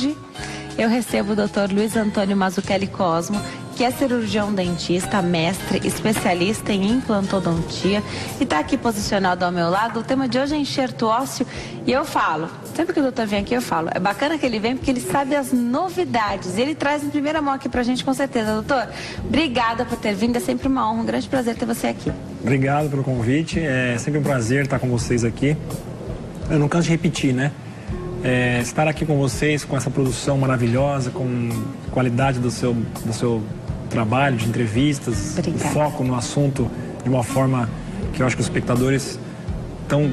hoje eu recebo o Dr. Luiz Antônio Mazzucchelli Cosmo, que é cirurgião dentista, mestre, especialista em implantodontia e está aqui posicionado ao meu lado. O tema de hoje é enxerto ósseo e eu falo, sempre que o doutor vem aqui eu falo, é bacana que ele vem porque ele sabe as novidades e ele traz em primeira mão aqui pra gente com certeza. Doutor, obrigada por ter vindo, é sempre uma honra, um grande prazer ter você aqui. Obrigado pelo convite, é sempre um prazer estar com vocês aqui. Eu não canso de repetir, né? Estar aqui com vocês, com essa produção maravilhosa, com qualidade do seu trabalho, de entrevistas, o foco no assunto de uma forma que eu acho que os espectadores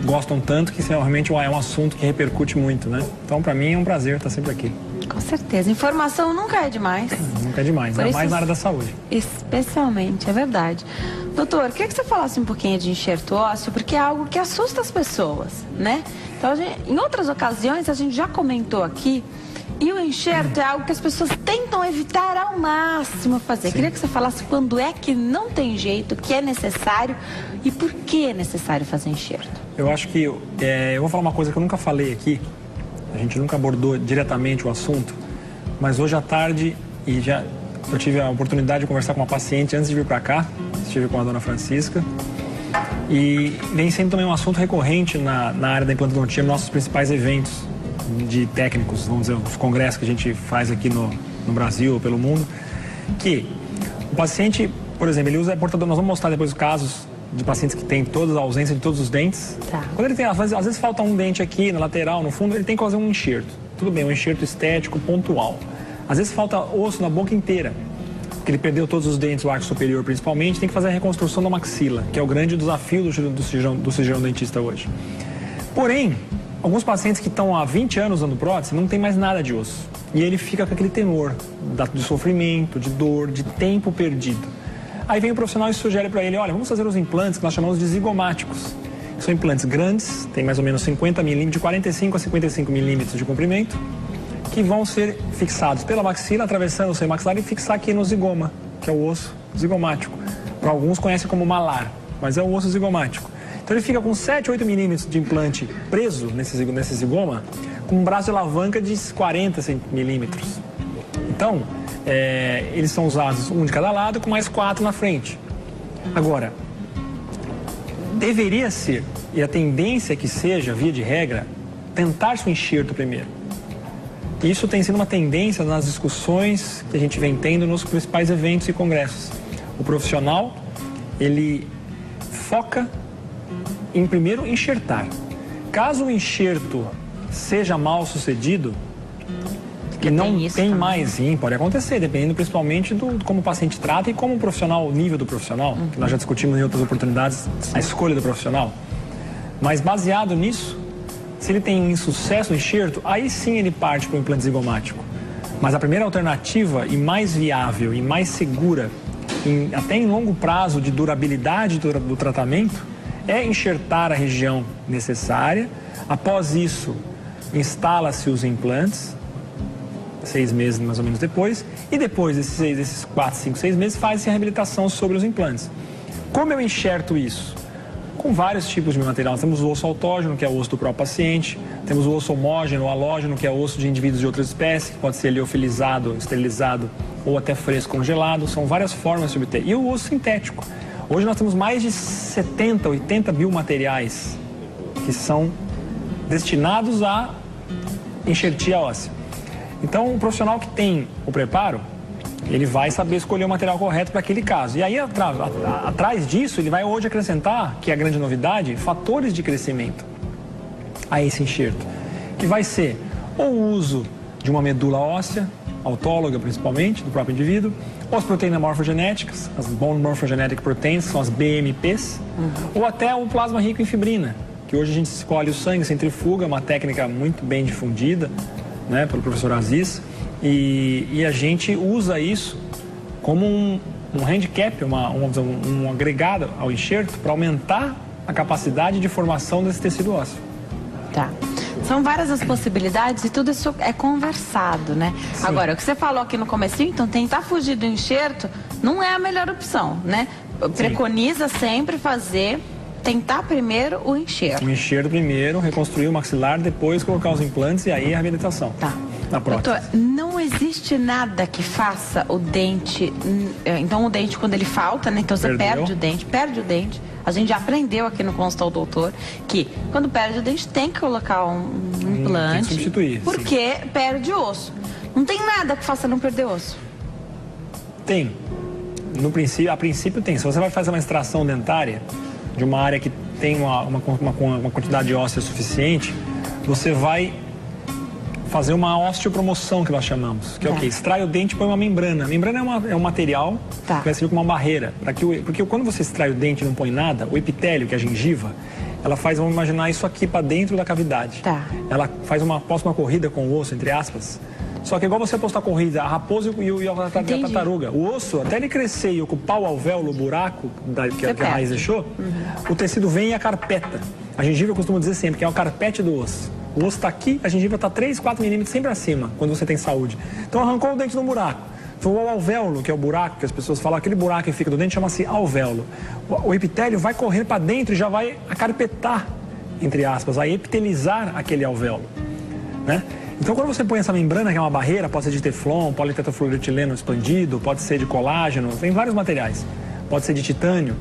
gostam tanto, que realmente é um assunto que repercute muito, né? Então, para mim, é um prazer estar sempre aqui. Com certeza. Informação nunca é demais. Nunca é demais, ainda mais na área da saúde. Especialmente, é verdade. Doutor, queria que você falasse um pouquinho de enxerto ósseo, porque é algo que assusta as pessoas, né? Então, em outras ocasiões, a gente já comentou aqui, e o enxerto é algo que as pessoas tentam evitar ao máximo fazer. Sim. Queria que você falasse quando é que não tem jeito, que é necessário e por que é necessário fazer enxerto. Eu acho que, eu vou falar uma coisa que eu nunca falei aqui, a gente nunca abordou diretamente o assunto, mas hoje à tarde, eu tive a oportunidade de conversar com uma paciente antes de vir para cá, estive com a dona Francisca, e vem sendo também um assunto recorrente na área da implantodontia, nos nossos principais eventos de técnicos, vamos dizer, os congressos que a gente faz aqui no Brasil ou pelo mundo, que o paciente, por exemplo, ele usa portador, nós vamos mostrar depois os casos de pacientes que têm toda a ausência de todos os dentes. Tá. Quando ele tem, às vezes falta um dente aqui, na lateral, no fundo, ele tem que fazer um enxerto. Tudo bem, um enxerto estético, pontual. Às vezes falta osso na boca inteira, porque ele perdeu todos os dentes, o arco superior principalmente, tem que fazer a reconstrução da maxila, que é o grande desafio do cirurgião dentista hoje. Porém, alguns pacientes que estão há 20 anos usando prótese não tem mais nada de osso. E ele fica com aquele temor de sofrimento, de dor, de tempo perdido. Aí vem o profissional e sugere para ele, olha, vamos fazer os implantes que nós chamamos de zigomáticos. São implantes grandes, tem mais ou menos 50 milímetros, de 45 a 55 milímetros de comprimento, que vão ser fixados pela maxila, atravessando o seio maxilar e fixar aqui no zigoma, que é o osso zigomático. Para alguns conhecem como malar, mas é o osso zigomático. Então ele fica com 7, 8 milímetros de implante preso nesse zigoma, com um braço de alavanca de 40 milímetros. Então, eles são usados um de cada lado, com mais 4 na frente. Agora, deveria ser, e a tendência é que seja, via de regra, tentar-se o enxerto primeiro. Isso tem sido uma tendência nas discussões que a gente vem tendo nos principais eventos e congressos. O profissional, ele foca em primeiro enxertar. Caso o enxerto seja mal sucedido, que não tem mais, sim, pode acontecer, dependendo principalmente de como o paciente trata e como o profissional, o nível do profissional, que nós já discutimos em outras oportunidades, a escolha do profissional. Mas baseado nisso, se ele tem um insucesso no enxerto, aí sim ele parte para o implante zigomático. Mas a primeira alternativa e mais viável e mais segura, até em longo prazo de durabilidade do tratamento, é enxertar a região necessária. Após isso, instala-se os implantes, 6 meses mais ou menos depois, e depois desses 4, 5, 6 meses faz-se a reabilitação sobre os implantes. Como eu enxerto isso? Com vários tipos de material. Nós temos o osso autógeno, que é o osso do próprio paciente, temos o osso homógeno, o halógeno, que é o osso de indivíduos de outras espécies, que pode ser liofilizado, esterilizado ou até fresco congelado. São várias formas de obter. E o osso sintético. Hoje nós temos mais de 70, 80 biomateriais que são destinados a enxertia óssea. Então, o profissional que tem o preparo, ele vai saber escolher o material correto para aquele caso. E aí, atrás disso, ele vai hoje acrescentar, que é a grande novidade, fatores de crescimento a esse enxerto, que vai ser o uso de uma medula óssea, autóloga principalmente, do próprio indivíduo, ou as proteínas morfogenéticas, as Bone Morphogenetic Proteins, que são as BMPs, ou até o plasma rico em fibrina, que hoje a gente escolhe o sangue, centrifuga, uma técnica muito bem difundida, né, pelo professor Aziz, e a gente usa isso como um handicap, um agregado ao enxerto para aumentar a capacidade de formação desse tecido ósseo. Tá. São várias as possibilidades e tudo isso é conversado, né? Sim. Agora, o que você falou aqui no comecinho, então tentar fugir do enxerto não é a melhor opção, né? Preconiza sempre tentar primeiro o enxerto. O enxerto primeiro, reconstruir o maxilar, depois colocar os implantes e aí a reabilitação. Tá. na prótese. Doutor, não existe nada que faça o dente... Então, o dente, quando ele falta, né? Então, você perde o dente. A gente já aprendeu aqui no consultório do doutor que quando perde o dente tem que colocar um implante. Tem que substituir. Porque perde osso. Não tem nada que faça não perder osso. Tem. A princípio tem. Se você vai fazer uma extração dentária de uma área que tem uma quantidade óssea suficiente, você vai fazer uma osteopromoção, que nós chamamos. Que é o quê? Extrai o dente e põe uma membrana. A membrana é um material que vai servir como uma barreira. Porque quando você extrai o dente e não põe nada, o epitélio, que é a gengiva, ela faz, vamos imaginar, isso aqui para dentro da cavidade. Ela faz uma corrida com o osso, entre aspas. Só que igual você apostar corrida, a raposa e a tartaruga, o osso, até ele crescer e ocupar o alvéolo, o buraco que a raiz deixou, o tecido vem e a carpeta. A gengiva, eu costumo dizer sempre, que é o carpete do osso. O osso está aqui, a gengiva está 3, 4 milímetros sempre acima, quando você tem saúde. Então arrancou o dente no buraco. Foi o alvéolo, que é o buraco, que as pessoas falam, aquele buraco que fica do dente chama-se alvéolo. O epitélio vai correr para dentro e já vai acarpetar, entre aspas, vai epitelizar aquele alvéolo, né? Então, quando você põe essa membrana, que é uma barreira, pode ser de teflon, politetrafluoretileno expandido, pode ser de colágeno, tem vários materiais, pode ser de titânio.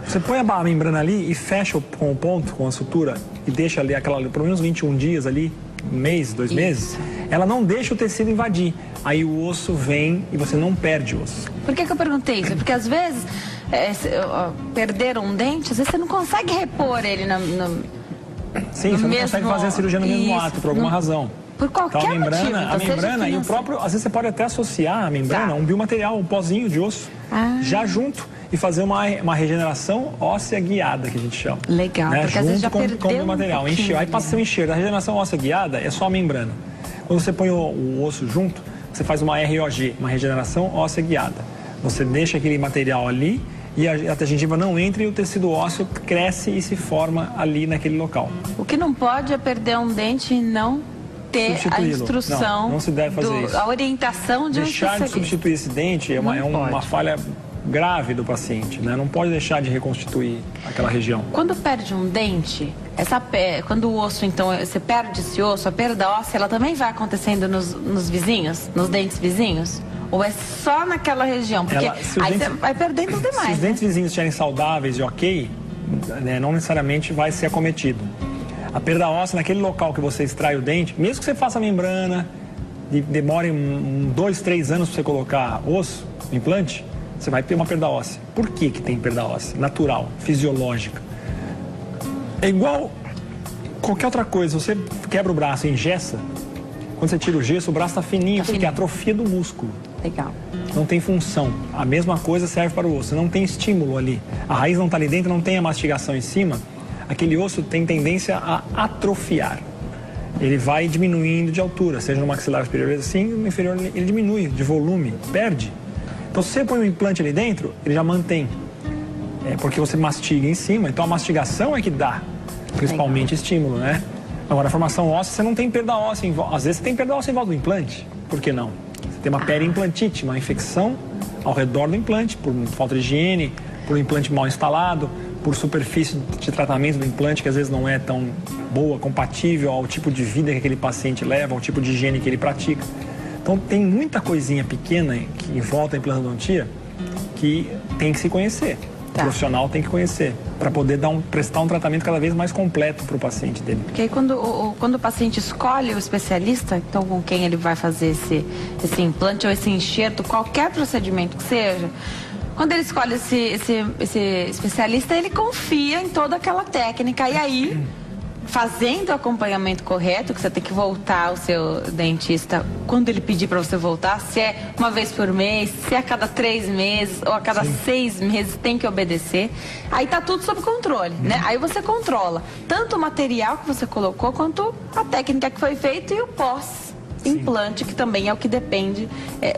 Você põe a membrana ali e fecha com o ponto, com a sutura, e deixa ali pelo menos 21 dias ali, um mês, 2 meses, ela não deixa o tecido invadir. Aí o osso vem e você não perde o osso. Por que eu perguntei isso? Porque às vezes, perder um dente, às vezes você não consegue repor ele Sim, você não consegue fazer a cirurgia no mesmo ato, por alguma razão. Por qualquer então, motivo. A membrana e o próprio... Às vezes você pode até associar a membrana a um biomaterial, um pozinho de osso, já junto, e fazer uma regeneração óssea guiada, que a gente chama. Legal, né? Porque às vezes já com o biomaterial. Aí passa a ser um enxerto. A regeneração óssea guiada é só a membrana. Quando você põe o osso junto, você faz uma ROG, uma regeneração óssea guiada. Você deixa aquele material ali e a gengiva não entra e o tecido ósseo cresce e se forma ali naquele local. O que não pode é perder um dente e não ter a instrução, não se deve fazer isso. A orientação de deixar de substituir esse dente é uma falha grave do paciente, né? Não pode deixar de reconstituir aquela região. Quando perde um dente, quando o osso, então, você perde esse osso, a perda óssea, ela também vai acontecendo nos vizinhos, nos dentes vizinhos? Ou é só naquela região? Porque aí você vai perdendo os demais. Se os dentes vizinhos estiverem saudáveis e ok, né, não necessariamente vai ser acometido. A perda óssea, naquele local que você extrai o dente, mesmo que você faça a membrana, demore 2, 3 anos para você colocar osso, implante, você vai ter uma perda óssea. Por que tem perda óssea? Natural, fisiológica. É igual qualquer outra coisa. Você quebra o braço e engessa, quando você tira o gesso, o braço está fininho, porque é atrofia do músculo. Legal. Não tem função. A mesma coisa serve para o osso. Não tem estímulo ali. A raiz não está ali dentro, não tem a mastigação em cima. Aquele osso tem tendência a atrofiar. Ele vai diminuindo de altura, seja no maxilar superior assim, no inferior ele diminui de volume, perde. Então, se você põe um implante ali dentro, ele já mantém. Porque você mastiga em cima, então a mastigação é que dá, principalmente, estímulo, né? Agora, a formação óssea, você não tem perda óssea em volta. Às vezes você tem perda óssea em volta do implante. Por que não? Você tem uma periimplantite, uma infecção ao redor do implante, por falta de higiene, por um implante mal instalado, por superfície de tratamento do implante que às vezes não é tão boa, compatível ao tipo de vida que aquele paciente leva, ao tipo de higiene que ele pratica. Então tem muita coisinha pequena que envolta a implantodontia que tem que se conhecer. O profissional tem que conhecer para poder prestar um tratamento cada vez mais completo para o paciente dele. Porque aí quando o paciente escolhe o especialista, então com quem ele vai fazer esse implante ou esse enxerto, qualquer procedimento que seja, quando ele escolhe esse especialista, ele confia em toda aquela técnica. E aí, fazendo o acompanhamento correto, que você tem que voltar ao seu dentista quando ele pedir para você voltar, se é uma vez por mês, se é a cada 3 meses ou a cada 6 meses, tem que obedecer. Aí tá tudo sob controle, né? Aí você controla tanto o material que você colocou, quanto a técnica que foi feita e o pós-implante, que também é o que depende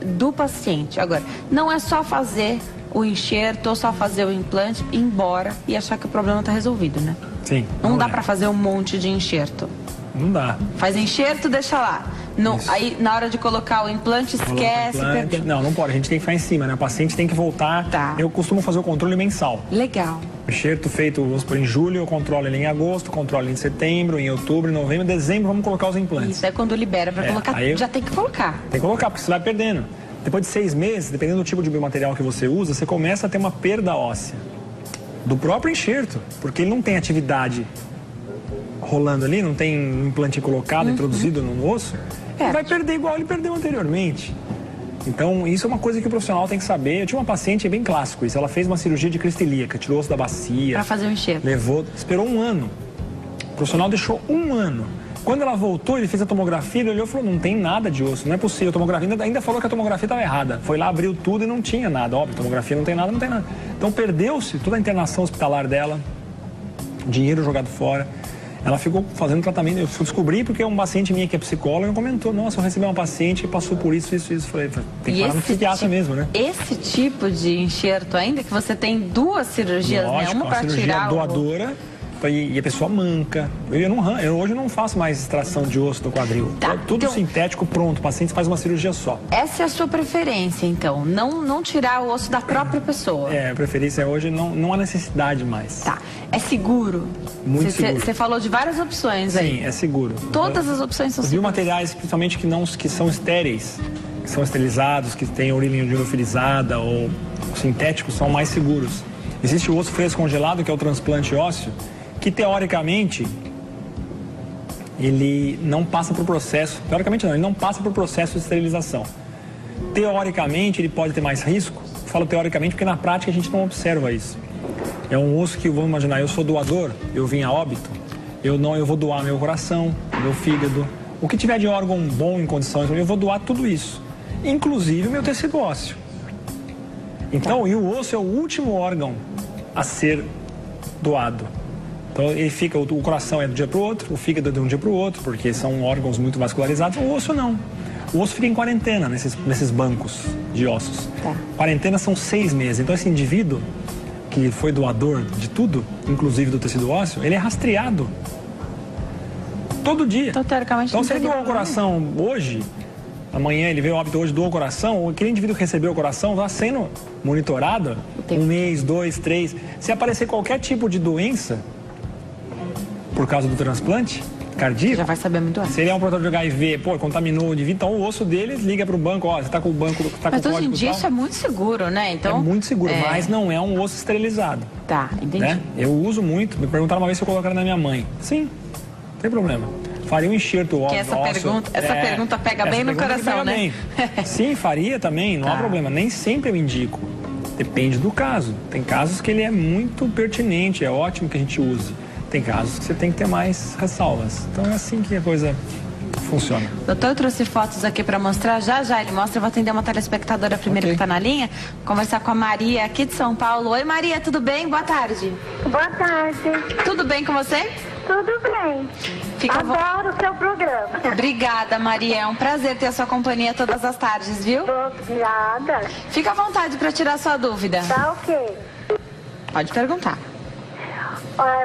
do paciente. Agora, não é só fazer o enxerto ou só fazer o implante, ir embora e achar que o problema está resolvido, né? Sim. Não dá para fazer um monte de enxerto. Não dá. Faz enxerto, deixa lá. Não, aí, na hora de colocar o implante, esquece. Perdeu. Não pode. A gente tem que ficar em cima, né? O paciente tem que voltar. Tá. Eu costumo fazer o controle mensal. Legal. O enxerto feito, vamos supor, em julho, eu controlo ele em agosto, controlo ele em setembro, em outubro, em novembro, em dezembro, vamos colocar os implantes. Isso é quando libera para colocar, já tem que colocar. Tem que colocar, porque você vai perdendo. Depois de 6 meses, dependendo do tipo de biomaterial que você usa, você começa a ter uma perda óssea do próprio enxerto, porque ele não tem atividade rolando ali, não tem um implante colocado, introduzido no osso, ele vai perder igual ele perdeu anteriormente. Então, isso é uma coisa que o profissional tem que saber. Eu tinha uma paciente, é bem clássico isso, ela fez uma cirurgia de crista ilíaca, tirou o osso da bacia. Para fazer o enxerto. Levou, esperou 1 ano. O profissional deixou 1 ano. Quando ela voltou, ele fez a tomografia, ele olhou e falou, não tem nada de osso, não é possível. A tomografia ainda falou que a tomografia estava errada. Foi lá, abriu tudo e não tinha nada. Óbvio, tomografia não tem nada. Então perdeu-se toda a internação hospitalar dela, dinheiro jogado fora. Ela ficou fazendo tratamento, eu descobri porque um paciente minha que é psicóloga comentou, nossa, eu recebi uma paciente que passou por isso. Falei, tem que parar no psiquiatra mesmo, né? Esse tipo de enxerto ainda, que você tem 2 cirurgias, lógico, né? Uma para tirar doadora. E a pessoa manca. Eu hoje não faço mais extração de osso do quadril. Tá, tudo então, sintético, pronto. O paciente faz uma cirurgia só. Essa é a sua preferência, então? Não tirar o osso da própria pessoa? A preferência hoje não há necessidade mais. Tá. É seguro? Muito seguro. Você falou de várias opções aí. Sim, é seguro. Todas as opções são seguras? Biomateriais, principalmente que são estéreis, que são esterilizados, que têm orelha liofilizada ou sintéticos, são mais seguros. Existe o osso fresco congelado, que é o transplante ósseo, que teoricamente ele não passa por processo, ele não passa por processo de esterilização. Teoricamente ele pode ter mais risco, falo teoricamente porque na prática a gente não observa isso. É um osso que, vamos imaginar, eu sou doador, eu vim a óbito, eu vou doar meu coração, meu fígado, o que tiver de órgão bom em condições, eu vou doar tudo isso, inclusive o meu tecido ósseo. Então, e o osso é o último órgão a ser doado. Então ele fica, o coração é de um dia para o outro, o fígado é de um dia para o outro, porque são órgãos muito vascularizados, o osso não. O osso fica em quarentena nesses bancos de ossos. Tá. Quarentena são 6 meses, então esse indivíduo que foi doador de tudo, inclusive do tecido ósseo, ele é rastreado todo dia. Então, teoricamente, então se ele doar o coração hoje, amanhã ele veio óbito hoje, doou o coração, aquele indivíduo que recebeu o coração está sendo monitorado 1 mês, 2, 3. Se aparecer qualquer tipo de doença por causa do transplante cardíaco, já vai saber muito antes. Se ele é um portador de HIV, contaminou o indivíduo, então o osso dele liga para o banco, você está com o banco, tá mas com o código. Mas hoje em dia isso é muito seguro, né? Então, é muito seguro, mas não é um osso esterilizado. Tá, entendi. Né? Eu uso muito, me perguntaram uma vez se eu colocaria na minha mãe. Sim, não tem problema. Faria um enxerto ósseo. Essa pergunta pega bem no coração, né? Bem. Sim, faria também, não há problema. Nem sempre eu indico. Depende do caso. Tem casos que ele é muito pertinente, é ótimo que a gente use. Tem casos que você tem que ter mais ressalvas. Então é assim que a coisa funciona. Doutor, eu trouxe fotos aqui para mostrar. Já ele mostra. Eu vou atender uma telespectadora primeiro que está na linha. Conversar com a Maria aqui de São Paulo. Oi, Maria, tudo bem? Boa tarde. Boa tarde. Tudo bem com você? Tudo bem. Adoro o seu programa. Obrigada, Maria. É um prazer ter a sua companhia todas as tardes, viu? Obrigada. Fica à vontade para tirar sua dúvida. Tá ok. Pode perguntar.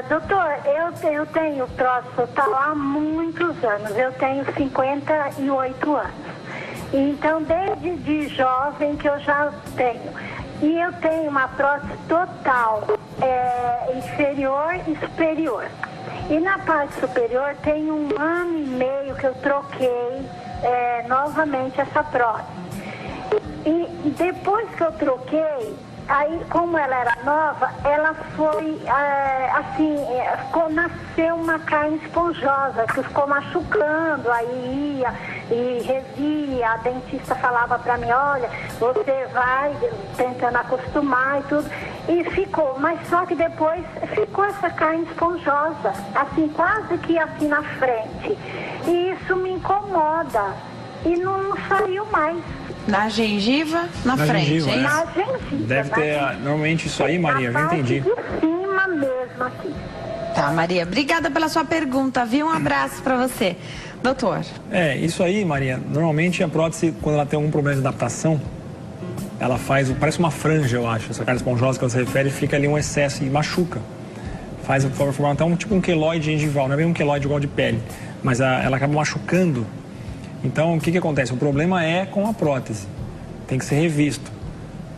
Doutor, eu tenho próstata há muitos anos. Eu tenho 58 anos. Então, desde de jovem que eu já tenho. E eu tenho uma próstata total, inferior e superior. E na parte superior tem 1 ano e meio que eu troquei novamente essa prótese. E depois que eu troquei, aí como ela era nova, ela foi nasceu uma carne esponjosa, que ficou machucando, aí ia e revia, a dentista falava pra mim, olha, você vai tentando acostumar e tudo. E ficou, mas só que depois ficou essa carne esponjosa, assim, quase que assim na frente. E isso me incomoda. E não saiu mais. Na gengiva, na frente, gengiva, hein? Na gengiva. Deve ter, normalmente isso aí, Maria, eu já entendi. De cima mesmo, assim. Tá, Maria, obrigada pela sua pergunta, viu? Um abraço pra você. Doutor. Isso aí, Maria, normalmente a prótese, quando ela tem algum problema de adaptação, ela faz, parece uma franja, eu acho, essa carne esponjosa que ela se refere, fica ali um excesso e machuca. Faz formar até tipo um queloide gengival, não é bem um queloide igual de pele, mas ela acaba machucando. Então, o que acontece? O problema é com a prótese. Tem que ser revisto.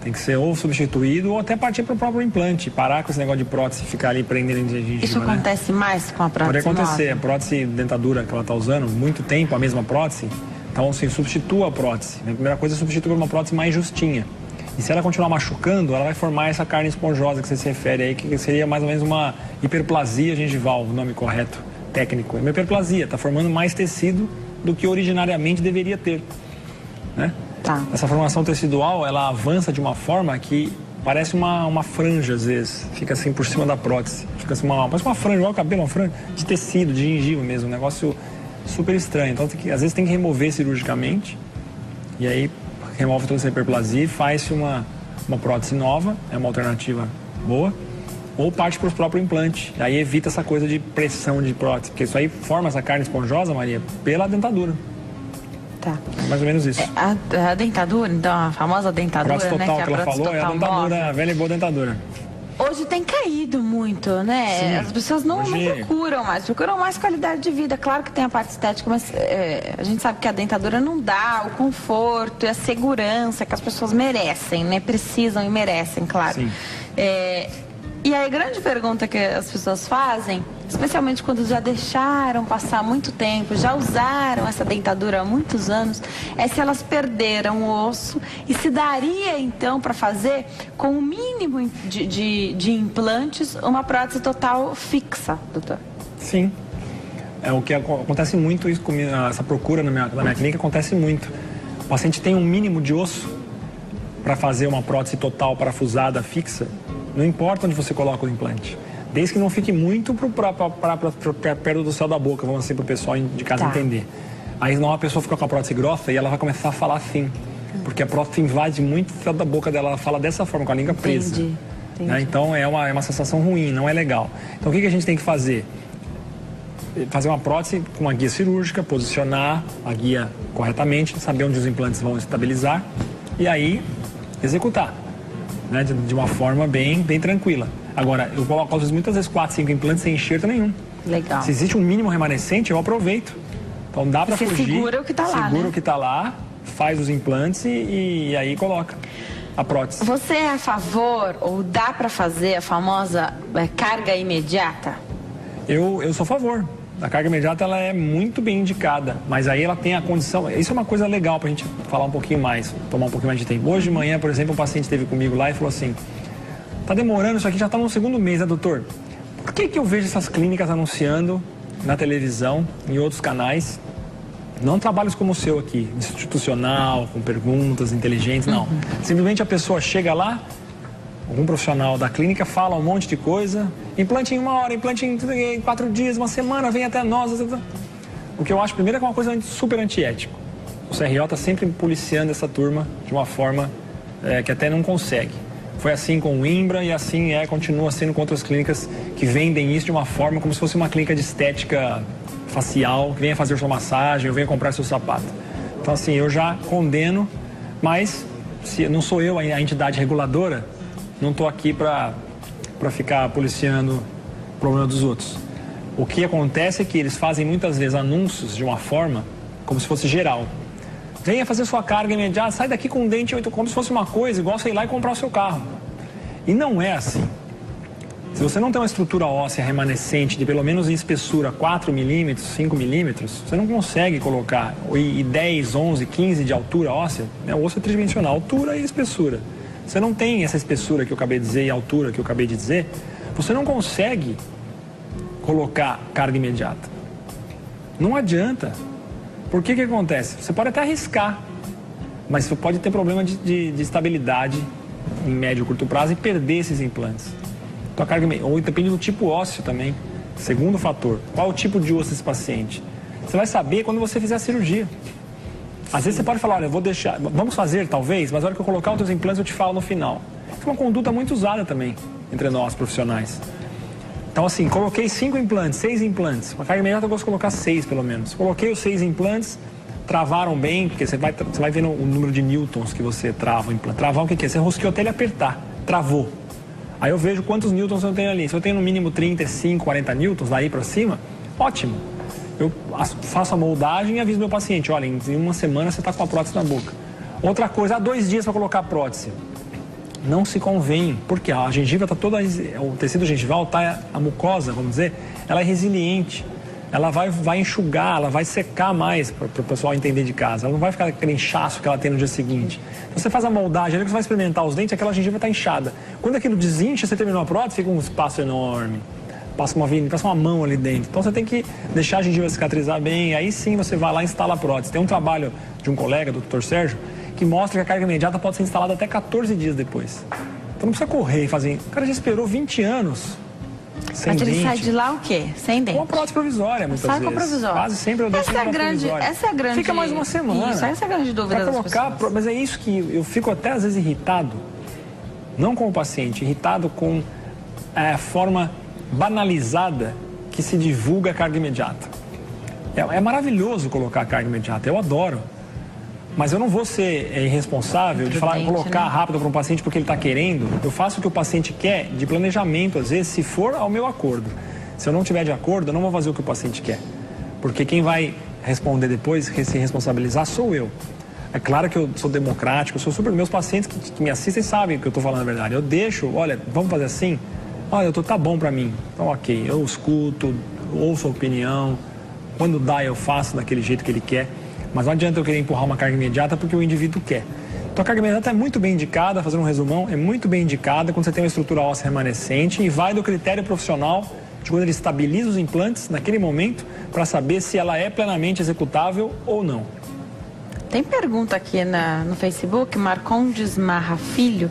Tem que ser ou substituído ou até partir para o próprio implante. Parar com esse negócio de prótese e ficar ali prendendo em gengiva. Isso acontece mais com a prótese? Pode acontecer. nova? A prótese dentadura que ela está usando, muito tempo, a mesma prótese. Então, assim, substitua a prótese. A primeira coisa é substituir uma prótese mais justinha. E se ela continuar machucando, ela vai formar essa carne esponjosa que você se refere aí, que seria mais ou menos uma hiperplasia gengival, o nome correto técnico. É uma hiperplasia, está formando mais tecido do que originariamente deveria ter, né? Tá. Essa formação tecidual, ela avança de uma forma que parece uma franja, às vezes. Fica assim por cima da prótese. Fica assim parece uma franja, igual o cabelo, uma franja de tecido, de gengiva mesmo. Um negócio super estranho. Então, às vezes tem que remover cirurgicamente. E aí, remove toda essa hiperplasia e faz-se uma prótese nova. É uma alternativa boa. Ou parte para o próprio implante. Aí evita essa coisa de pressão de prótese. Porque isso aí forma essa carne esponjosa, Maria, pela dentadura. Tá. Mais ou menos isso. A dentadura, então, a famosa dentadura, Prótese total, né? que ela falou, é a dentadura, a velha e boa dentadura. Hoje tem caído muito, né? Sim. As pessoas não procuram mais qualidade de vida. Claro que tem a parte estética, mas a gente sabe que a dentadura não dá o conforto e a segurança que as pessoas merecem, né? Precisam e merecem, claro. Sim. E aí a grande pergunta que as pessoas fazem, especialmente quando já deixaram passar muito tempo, já usaram essa dentadura há muitos anos, é se elas perderam o osso e se daria então para fazer com o mínimo de implantes uma prótese total fixa, doutor? Sim. É o que acontece muito, isso comigo, essa procura na minha clínica acontece muito. O paciente tem um mínimo de osso para fazer uma prótese total parafusada fixa, não importa onde você coloca o implante. Desde que não fique muito para perto do céu da boca, vamos assim, para o pessoal de casa entender. Aí senão a pessoa fica com a prótese grossa e ela vai começar a falar assim. Porque a prótese invade muito o céu da boca dela, ela fala dessa forma, com a língua presa. Entendi. Né? Então é uma sensação ruim, não é legal. Então o que a gente tem que fazer? Fazer uma prótese com uma guia cirúrgica, posicionar a guia corretamente, saber onde os implantes vão estabilizar e aí executar, né? De uma forma bem tranquila. Agora, eu coloco às vezes, muitas vezes 4, 5 implantes sem enxerto nenhum. Legal. Se existe um mínimo remanescente, eu aproveito. Então dá para fugir. Você segura o que está lá, Segura né? o que está lá, faz os implantes e aí coloca a prótese. Você é a favor ou dá para fazer a famosa carga imediata? Eu sou a favor. A carga imediata ela é muito bem indicada, mas aí ela tem a condição. Isso é uma coisa legal para a gente falar um pouquinho mais, tomar um pouquinho mais de tempo. Hoje de manhã, por exemplo, um paciente esteve comigo lá e falou assim: tá demorando, isso aqui já está no 2º mês, né, doutor? Por que eu vejo essas clínicas anunciando na televisão, em outros canais, não trabalhos como o seu aqui, institucional, com perguntas inteligentes, não. Simplesmente a pessoa chega lá, algum profissional da clínica fala um monte de coisa, implante em 1 hora, implante em 4 dias, 1 semana, vem até nós. O que eu acho, primeiro, é que é uma coisa super antiético. O CRO está sempre policiando essa turma de uma forma que até não consegue. Foi assim com o Imbra e assim continua sendo com outras clínicas que vendem isso de uma forma como se fosse uma clínica de estética facial, que venha fazer sua massagem ou venha comprar seu sapato. Então, assim, eu já condeno, mas se não sou eu a entidade reguladora, não estou aqui para ficar policiando o problema dos outros. O que acontece é que eles fazem muitas vezes anúncios de uma forma como se fosse geral. Venha fazer sua carga imediata, sai daqui com um dente, como se fosse uma coisa igual você ir lá e comprar o seu carro. E não é assim. Se você não tem uma estrutura óssea remanescente de pelo menos em espessura 4 milímetros, 5 milímetros, você não consegue colocar e 10, 11, 15 de altura óssea, né? O osso é tridimensional, altura e espessura. Você não tem essa espessura que eu acabei de dizer e a altura que eu acabei de dizer, você não consegue colocar carga imediata. Não adianta. Por que acontece? Você pode até arriscar, mas você pode ter problema de estabilidade em médio e curto prazo e perder esses implantes. Então, a carga, ou depende do tipo ósseo também. Segundo fator, qual o tipo de osso desse paciente? Você vai saber quando você fizer a cirurgia. Às vezes você pode falar, olha, eu vou deixar, vamos fazer talvez, mas na hora que eu colocar outros implantes eu te falo no final. Isso é uma conduta muito usada também entre nós profissionais. Então, assim, coloquei 5 implantes, 6 implantes. Uma carga imediata eu gosto de colocar 6 pelo menos. Coloquei os 6 implantes, travaram bem, porque você vai vendo o número de newtons que você trava o implante. Travar o que é? Você rosqueou até ele apertar, travou. Aí eu vejo quantos newtons eu tenho ali. Se eu tenho no mínimo 35, 40 newtons, daí para cima, ótimo. eu faço a moldagem e aviso meu paciente, olha, em uma semana você está com a prótese na boca. Outra coisa, há 2 dias para colocar a prótese. Não se convém, porque a gengiva está toda, o tecido gengival, tá, a mucosa, vamos dizer, ela é resiliente. Ela vai enxugar, ela vai secar mais, para o pessoal entender de casa. Ela não vai ficar aquele inchaço que ela tem no dia seguinte. Então, você faz a moldagem, ali que você vai experimentar os dentes, aquela gengiva está inchada. Quando aquilo desincha, você terminou a prótese, fica um espaço enorme. Passa uma mão ali dentro. Então, você tem que deixar a gengiva cicatrizar bem. Aí sim, você vai lá e instala a prótese. Tem um trabalho de um colega, do Dr. Sérgio, que mostra que a carga imediata pode ser instalada até 14 dias depois. Então, não precisa correr e fazer. O cara já esperou 20 anos. Sem Mas ele dente. sai de lá o quê? Sem dente? Com a prótese provisória, muitas vezes. Sai com a provisória. Quase sempre eu deixo com provisória. Essa é a grande... Fica mais uma semana. Isso, essa é a grande dúvida das pessoas. Mas é isso que eu fico até às vezes irritado, não com o paciente, irritado com a forma banalizada que se divulga a carga imediata. É maravilhoso colocar a carga imediata, eu adoro. Mas eu não vou ser irresponsável de colocar rápido para um paciente porque ele está querendo. Eu faço o que o paciente quer de planejamento, às vezes, se for ao meu acordo. Se eu não tiver de acordo, eu não vou fazer o que o paciente quer. Porque quem vai responder depois, se responsabilizar, sou eu. É claro que eu sou democrático, eu sou super... Meus pacientes que me assistem sabem que eu estou falando a verdade. Eu deixo, olha, vamos fazer assim? Olha, tá bom para mim. Então, ok, eu escuto, ouço a opinião. Quando dá, eu faço daquele jeito que ele quer. Mas não adianta eu querer empurrar uma carga imediata porque o indivíduo quer. Então a carga imediata é muito bem indicada, fazendo um resumão, é muito bem indicada quando você tem uma estrutura óssea remanescente e vai do critério profissional de quando ele estabiliza os implantes naquele momento para saber se ela é plenamente executável ou não. Tem pergunta aqui no Facebook, Marcondes Marra Filho.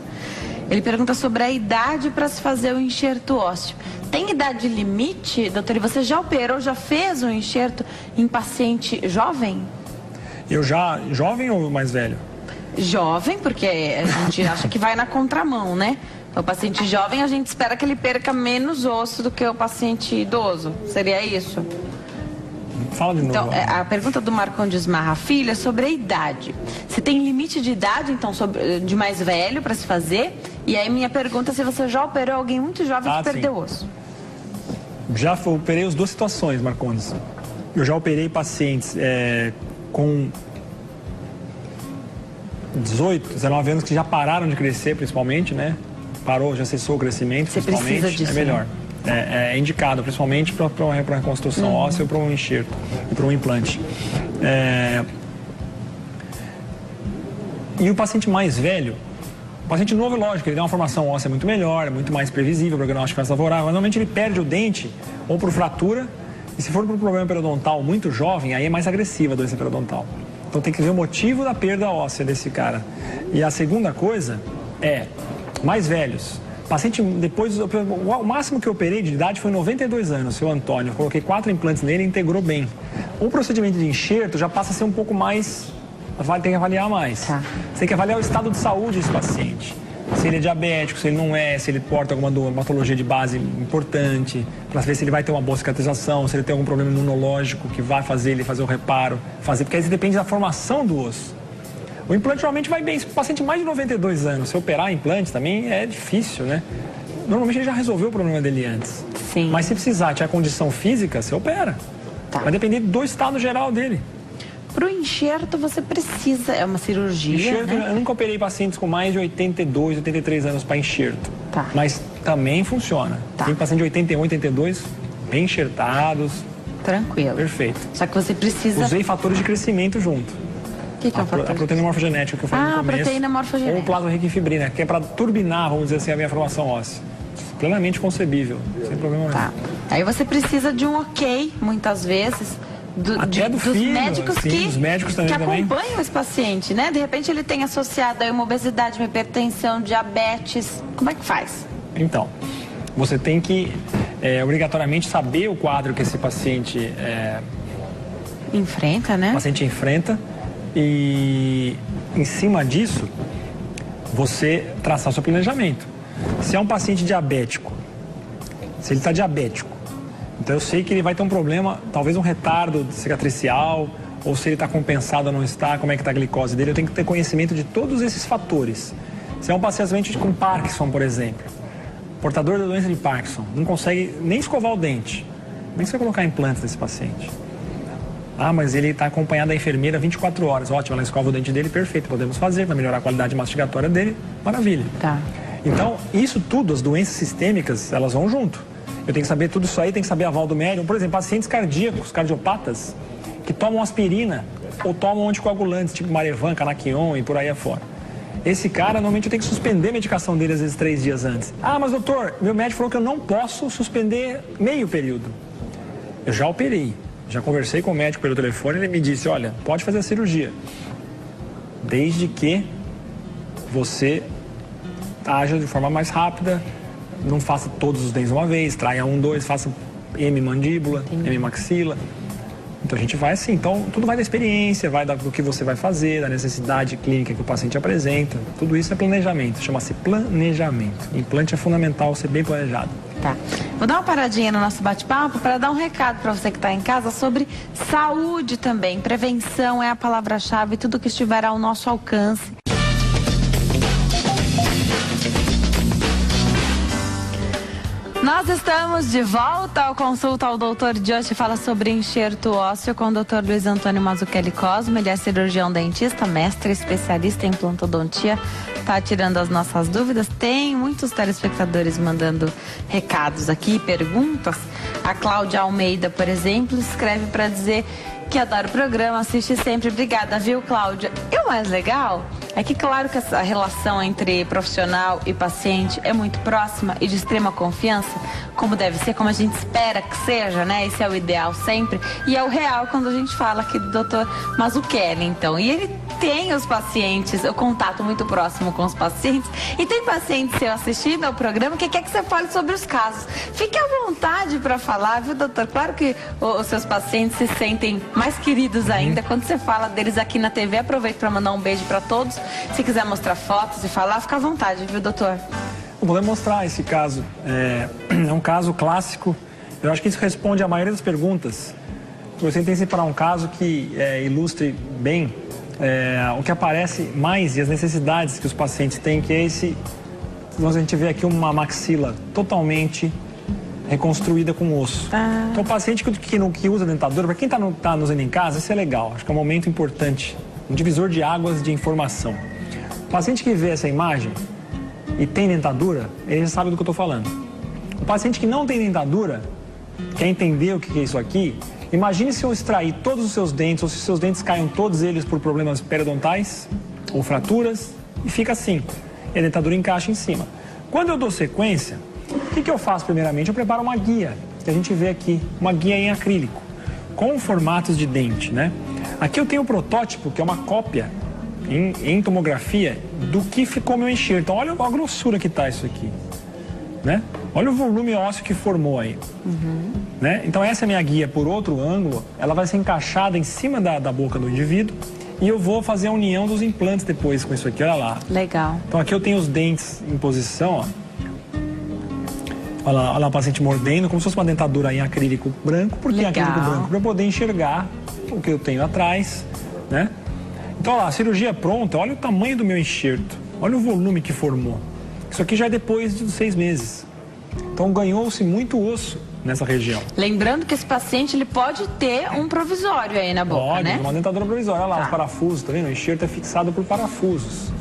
Ele pergunta sobre a idade para se fazer o enxerto ósseo. Tem idade limite, doutor? E você já operou, já fez um enxerto em paciente jovem? Jovem ou mais velho? Jovem, porque a gente acha que vai na contramão, né? O paciente jovem, a gente espera que ele perca menos osso do que o paciente idoso. Seria isso? Fala de novo. Então, a pergunta do Marcondes Marra Filho é sobre a idade. Se tem limite de idade, então, de mais velho para se fazer? E aí minha pergunta é se você já operou alguém muito jovem que perdeu osso. Já operei as 2 situações, Marcondes. Eu já operei pacientes com 18, 19 anos que já pararam de crescer, principalmente, né? Parou, já cessou o crescimento, você principalmente. Precisa disso, é melhor. Né? É indicado, principalmente para uma reconstrução óssea ou para um enxerto e para um implante. E o paciente mais velho, o paciente novo, lógico, ele tem uma formação óssea muito melhor, é muito mais previsível, o prognóstico mais favorável, mas normalmente ele perde o dente ou por fratura. E se for por um problema periodontal muito jovem, aí é mais agressiva a doença periodontal. Então tem que ver o motivo da perda óssea desse cara. E a segunda coisa é, mais velhos. Paciente, depois, o máximo que eu operei de idade foi 92 anos, seu Antônio. Eu coloquei 4 implantes nele e integrou bem. O procedimento de enxerto já passa a ser um pouco mais, tem que avaliar mais. Tá. Você tem que avaliar o estado de saúde desse paciente. Se ele é diabético, se ele não é, se ele porta alguma patologia de base importante, para ver se ele vai ter uma boa cicatrização, se ele tem algum problema imunológico que vai fazer ele fazer o reparo, porque aí depende da formação do osso. O implante normalmente vai bem. Se o paciente mais de 92 anos, se operar implante também é difícil, né? Normalmente ele já resolveu o problema dele antes. Sim. Mas se precisar, tiver condição física, você opera. Tá. Vai depender do estado geral dele. Para o enxerto, você precisa... É uma cirurgia, enxerto, né? Eu nunca operei pacientes com mais de 82, 83 anos para enxerto. Tá. Mas também funciona. Tá. Tem paciente de 81, 82, bem enxertados. Tranquilo. Perfeito. Só que você precisa... Usei fatores de crescimento junto. O que é o fator? A proteína morfogenética que eu falei no começo. Proteína morfogenética. Ou plasma-riquifibrina, que é para turbinar, vamos dizer assim, a minha formação óssea. Plenamente concebível, sem problema nenhum. Tá. Aí você precisa de um ok, muitas vezes... dos filho, médicos sim, dos médicos também, que acompanham esse paciente, né? De repente ele tem associado aí uma obesidade, uma hipertensão, diabetes. Como é que faz? Então, você tem que obrigatoriamente saber o quadro que esse paciente enfrenta, né? O paciente enfrenta e em cima disso você traçar o seu planejamento. Se é um paciente diabético, se ele está diabético, então eu sei que ele vai ter um problema, talvez um retardo cicatricial, ou se ele está compensado ou não está, como é que está a glicose dele. Eu tenho que ter conhecimento de todos esses fatores. Se é um paciente com Parkinson, por exemplo, portador da doença de Parkinson, não consegue nem escovar o dente, como é que você vai colocar implantes nesse paciente? Ah, mas ele está acompanhado da enfermeira 24 horas. Ótimo, ela escova o dente dele, perfeito, podemos fazer, vai melhorar a qualidade mastigatória dele, maravilha. Tá. Então, isso tudo, as doenças sistêmicas, elas vão junto. Eu tenho que saber tudo isso aí, tem que saber aval do médico. Por exemplo, pacientes cardíacos, cardiopatas, que tomam aspirina ou tomam anticoagulantes, tipo Marevan, Canaquion e por aí afora. Esse cara, normalmente eu tenho que suspender a medicação dele às vezes 3 dias antes. Ah, mas doutor, meu médico falou que eu não posso suspender meio período. Eu já operei, já conversei com o médico pelo telefone, ele me disse, olha, pode fazer a cirurgia, desde que você haja de forma mais rápida, não faça todos os dentes de uma vez, traia 1, 2, faça M mandíbula, M maxila. Então a gente vai assim, então tudo vai da experiência, vai do que você vai fazer, da necessidade clínica que o paciente apresenta. Tudo isso é planejamento, chama-se planejamento. Implante é fundamental ser bem planejado. Tá. Vou dar uma paradinha no nosso bate-papo para dar um recado para você que está em casa sobre saúde também. Prevenção é a palavra-chave, tudo que estiver ao nosso alcance. Nós estamos de volta ao Consulta ao Doutor de hoje. Fala sobre enxerto ósseo com o Dr. Luiz Antônio Mazzucchelli Cosmo. Ele é cirurgião dentista, mestre, especialista em implantodontia. Tá tirando as nossas dúvidas. Tem muitos telespectadores mandando recados aqui, perguntas. A Cláudia Almeida, por exemplo, escreve para dizer que adora o programa, assiste sempre. Obrigada, viu, Cláudia? E o mais legal é que, claro que essa relação entre profissional e paciente é muito próxima e de extrema confiança, como deve ser, como a gente espera que seja, né? Esse é o ideal sempre. E é o real quando a gente fala aqui do Dr. Mazzucchelli, então. E ele tem os pacientes, o contato muito próximo com os pacientes. E tem paciente seu assistindo ao programa que quer que você fale sobre os casos. Fique à vontade para falar, viu, doutor? Claro que os seus pacientes se sentem mais queridos ainda quando você fala deles aqui na TV. Aproveito para mandar um beijo para todos. Se quiser mostrar fotos e falar, fica à vontade, viu, doutor? Eu vou mostrar esse caso. É um caso clássico. Eu acho que isso responde a maioria das perguntas. Você tem que separar um caso que ilustre bem o que aparece mais e as necessidades que os pacientes têm, que é esse... A gente vê aqui uma maxila totalmente reconstruída com osso. Então, o paciente que usa dentadura, para quem está nos vendo em casa, isso é legal. Acho que é um momento importante. Um divisor de águas de informação. O paciente que vê essa imagem e tem dentadura, ele já sabe do que eu estou falando. O paciente que não tem dentadura, quer entender o que é isso aqui, imagine se eu extrair todos os seus dentes, ou se seus dentes caiam todos eles por problemas periodontais ou fraturas, e fica assim. E a dentadura encaixa em cima. Quando eu dou sequência, o que eu faço primeiramente? Eu preparo uma guia, que a gente vê aqui, uma guia em acrílico, com formatos de dente, né? Aqui eu tenho o protótipo, que é uma cópia em tomografia do que ficou meu enxerto. Então, olha a grossura que está isso aqui, né? Olha o volume ósseo que formou aí, né? Então, essa é a minha guia por outro ângulo. Ela vai ser encaixada em cima da boca do indivíduo e eu vou fazer a união dos implantes depois com isso aqui, olha lá. Legal. Então, aqui eu tenho os dentes em posição, ó. Olha lá o paciente mordendo, como se fosse uma dentadura em acrílico branco. Por que acrílico branco? Para eu poder enxergar o que eu tenho atrás, né? Então, olha lá, a cirurgia pronta, olha o tamanho do meu enxerto, olha o volume que formou. Isso aqui já é depois de 6 meses. Então, ganhou-se muito osso nessa região. Lembrando que esse paciente, ele pode ter um provisório aí na boca, né? Uma dentadura provisória. Olha lá, os parafusos, tá vendo? O enxerto é fixado por parafusos.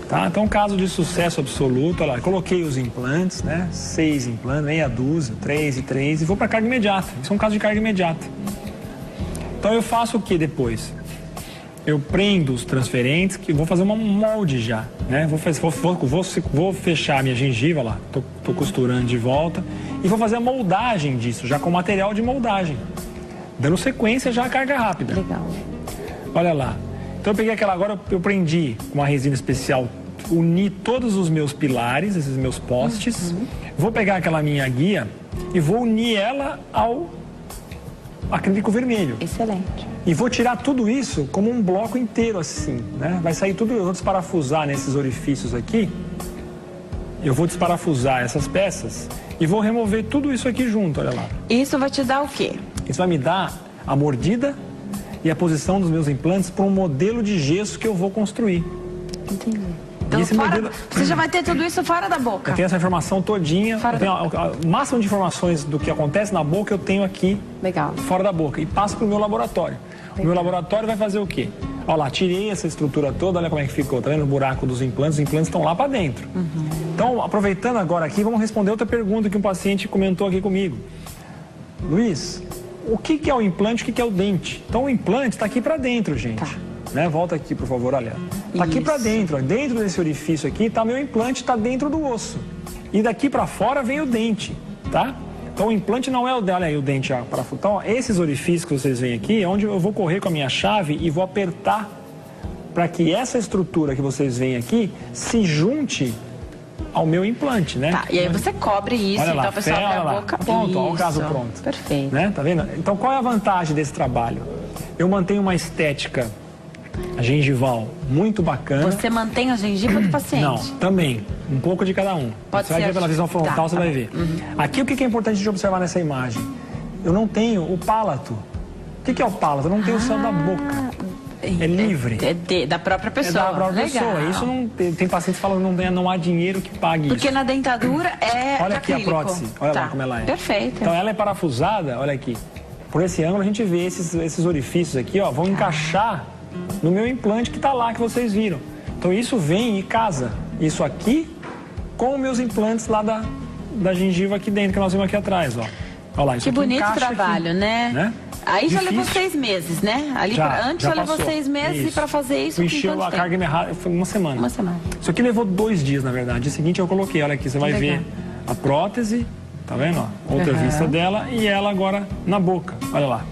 Tá? Então, caso de sucesso absoluto, olha lá, coloquei os implantes, né? 6 implantes, meia dúzia, 3 e 3, e vou para carga imediata. Isso é um caso de carga imediata. Então, eu faço o que depois? Eu prendo os transferentes, que vou fazer uma molde já, né? Vou fechar a minha gengiva lá, tô costurando de volta, e vou fazer a moldagem disso, já com material de moldagem, dando sequência já a carga rápida. Legal. Olha lá. Então eu peguei aquela, agora eu prendi com uma resina especial, uni todos os meus pilares, esses meus postes, vou pegar aquela minha guia e vou unir ela ao acrílico vermelho. Excelente. E vou tirar tudo isso como um bloco inteiro assim, né? Vai sair tudo, eu vou desparafusar nesses orifícios aqui. Eu vou desparafusar essas peças e vou remover tudo isso aqui junto, olha lá. Isso vai te dar o quê? Isso vai me dar a mordida e a posição dos meus implantes para um modelo de gesso que eu vou construir. Entendi. Então, você já vai ter tudo isso fora da boca. Eu tenho essa informação todinha, o máximo de informações do que acontece na boca eu tenho aqui, fora da boca, e passo para o meu laboratório. O meu laboratório vai fazer o quê? Olha lá, tirei essa estrutura toda, olha como é que ficou, tá vendo o buraco dos implantes? Os implantes estão lá para dentro. Então, aproveitando agora aqui, vamos responder outra pergunta que um paciente comentou aqui comigo. Luiz, o que é o implante, o que é o dente? Então, o implante está aqui para dentro, gente. Né? Volta aqui, por favor, olha. Está aqui para dentro, ó. Dentro desse orifício aqui, tá meu implante, está dentro do osso. E daqui para fora vem o dente, tá? Então, o implante não é o dela, olha aí o dente para então, ó, esses orifícios que vocês veem aqui é onde eu vou correr com a minha chave e vou apertar para que essa estrutura que vocês veem aqui se junte ao meu implante, né? Tá, e aí você cobre isso, olha lá, então a pessoa abre a boca. Pronto, ó, o caso pronto. Perfeito. Né? Tá vendo? Então, qual é a vantagem desse trabalho? Eu mantenho uma estética gengival muito bacana. Você mantém a gengiva do paciente? Não, também. Um pouco de cada um. Pode você vai ver pela visão frontal, você vai ver. Aqui, o que é importante de observar nessa imagem? Eu não tenho o pálato. O que é o pálato? Eu não tenho o céu da boca. É livre. Da própria pessoa. É da própria pessoa. Isso não tem pacientes que falam que não há dinheiro que pague isso. Porque na dentadura é olha aqui acrílico. A prótese. Olha lá como ela é. Perfeito. Então ela é parafusada, olha aqui. Por esse ângulo a gente vê esses orifícios aqui, ó, vão encaixar no meu implante que está lá, que vocês viram. Então isso vem e casa. Isso aqui com os meus implantes lá da gengiva aqui dentro, que nós vimos aqui atrás, ó. Olha lá, isso que aqui bonito trabalho, aqui, né? Aí difícil. já levou 6 meses, né? Ali antes já levou 6 meses e para fazer isso encheu a carga errada, foi uma semana. Uma semana. Isso aqui levou 2 dias, na verdade. Dia seguinte eu coloquei, olha aqui, você vai ver a prótese, tá vendo? Ó? Outra vista dela e ela agora na boca, olha lá.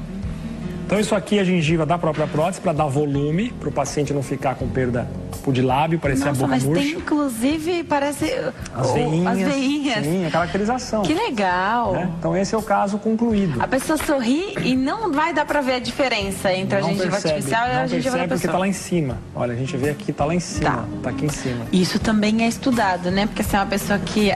Então isso aqui é a gengiva da própria prótese para dar volume, para o paciente não ficar com perda de lábio, parecer a boca mas murcha. Tem inclusive, parece as veinhas. Sim, a caracterização. Que legal. Né? Então esse é o caso concluído. A pessoa sorri e não vai dar para ver a diferença entre a gengiva artificial e a gengiva da pessoa. Porque tá lá em cima. Olha, a gente vê aqui, tá lá em cima. Tá aqui em cima. Isso também é estudado, né? Porque se é uma pessoa que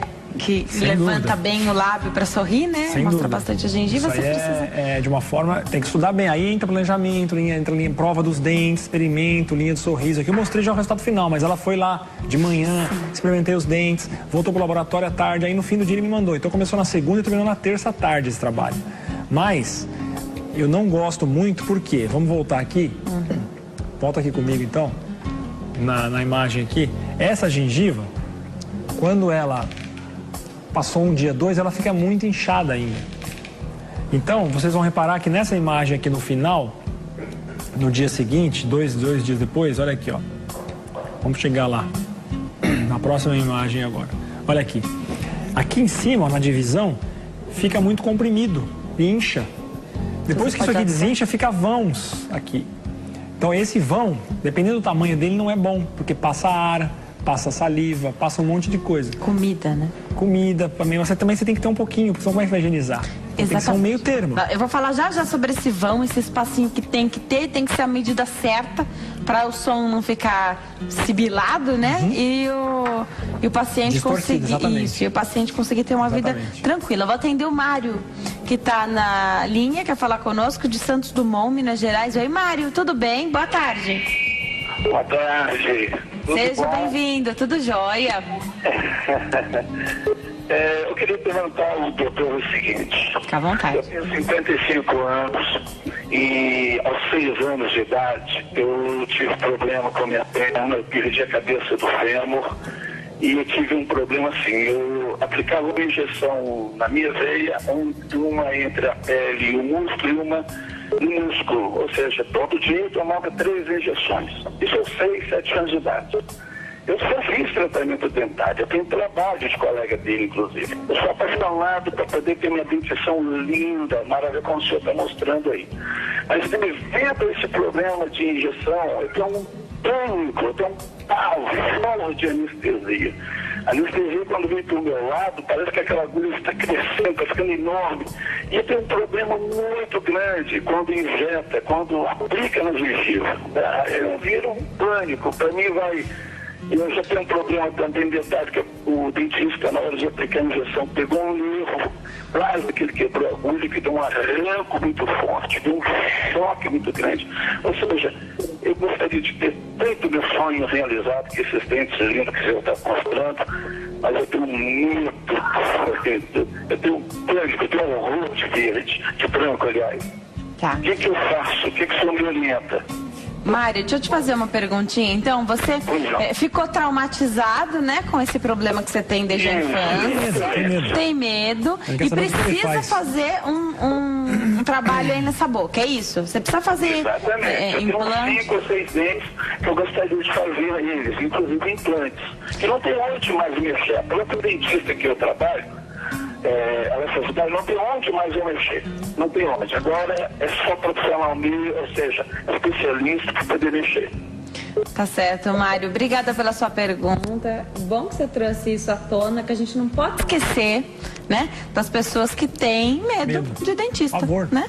levanta bem o lábio para sorrir, né? Mostra bastante a gengiva, você precisa... de uma forma, tem que estudar bem. Aí entra planejamento, entra prova dos dentes, experimento, linha de sorriso. Aqui eu mostrei já o resultado final, mas ela foi lá de manhã, experimentei os dentes, voltou pro laboratório à tarde, aí no fim do dia ele me mandou. Então começou na segunda e terminou na terça à tarde esse trabalho. Mas eu não gosto muito, por quê? Vamos voltar aqui. Volta aqui comigo então, na imagem aqui. Essa gengiva, quando ela passou um dia, 2, ela fica muito inchada ainda. Então, vocês vão reparar que nessa imagem aqui no final, no dia seguinte, dois dias depois, olha aqui, ó. Vamos chegar lá, na próxima imagem agora. Olha aqui. Aqui em cima, ó, na divisão, fica muito comprimido e incha. Depois que isso aqui desincha, fica vãos aqui. Então, esse vão, dependendo do tamanho dele, não é bom, porque passa ar, passa saliva, passa um monte de coisa. Comida, né? Comida, você tem que ter um pouquinho, porque senão como é que vai higienizar? Tem que ser um meio termo. Eu vou falar já sobre esse vão, esse espacinho que tem que ter, tem que ser a medida certa para o som não ficar sibilado, né? E o paciente conseguir isso, e o paciente conseguir ter uma vida tranquila. Eu vou atender o Mário, que está na linha, quer falar conosco, de Santos Dumont, Minas Gerais. Oi, Mário, tudo bem? Boa tarde. Boa tarde. Seja bem-vindo, tudo jóia. Eu queria perguntar ao doutor o seguinte. Fica à vontade. Eu tenho 55 anos e aos 6 anos de idade eu tive problema com a minha perna, eu perdi a cabeça do fêmur e eu tive um problema assim, eu aplicava uma injeção na minha veia, uma entre a pele e o músculo e uma no músculo, ou seja, todo dia eu tomava 3 injeções. Isso aos 6, 7 anos de idade. Eu só fiz tratamento dentário, eu tenho trabalho de colega dele, inclusive. Eu sou apaixonado para poder ter minha dentição linda, maravilhosa, como o senhor está mostrando aí. Mas devido a esse problema de injeção, eu tenho um pânico, eu tenho um pavor de anestesia. A anestesia, quando vem para o meu lado, parece que aquela agulha está crescendo, está ficando enorme. E eu tenho um problema muito grande quando injeta, quando aplica na gengiva. Eu viro um pânico. Para mim vai Eu já tenho um problema também, detalhe, que o dentista, na hora de aplicar a injeção, pegou um nervo, quase que ele quebrou a agulha, que deu um arranco muito forte, deu um choque muito grande. Ou seja, eu gostaria de ter tanto meu sonho realizado, que esses dentes lindos que você está mostrando, mas eu tenho medo, eu tenho pânico, eu tenho horror de verde, de branco, aliás. Tá. O que eu faço? O que o senhor me orienta? Mário, deixa eu te fazer uma perguntinha. Então, você ficou traumatizado, né, com esse problema que você tem desde a infância. Tem medo. E precisa fazer um trabalho aí nessa boca, é isso? Você precisa fazer implantes. Eu tenho 5 ou 6 dentes que eu gostaria de fazer a eles, inclusive implantes. Que não tem onde mais mexer. A própria dentista que eu trabalho, essa cidade não tem onde mais eu mexer. Não tem onde. Agora é só profissional meu, ou seja, especialista para poder mexer. Tá certo, Mário. Obrigada pela sua pergunta. Bom que você trouxe isso à tona, que a gente não pode esquecer, né, das pessoas que têm medo de dentista. Por favor. Né?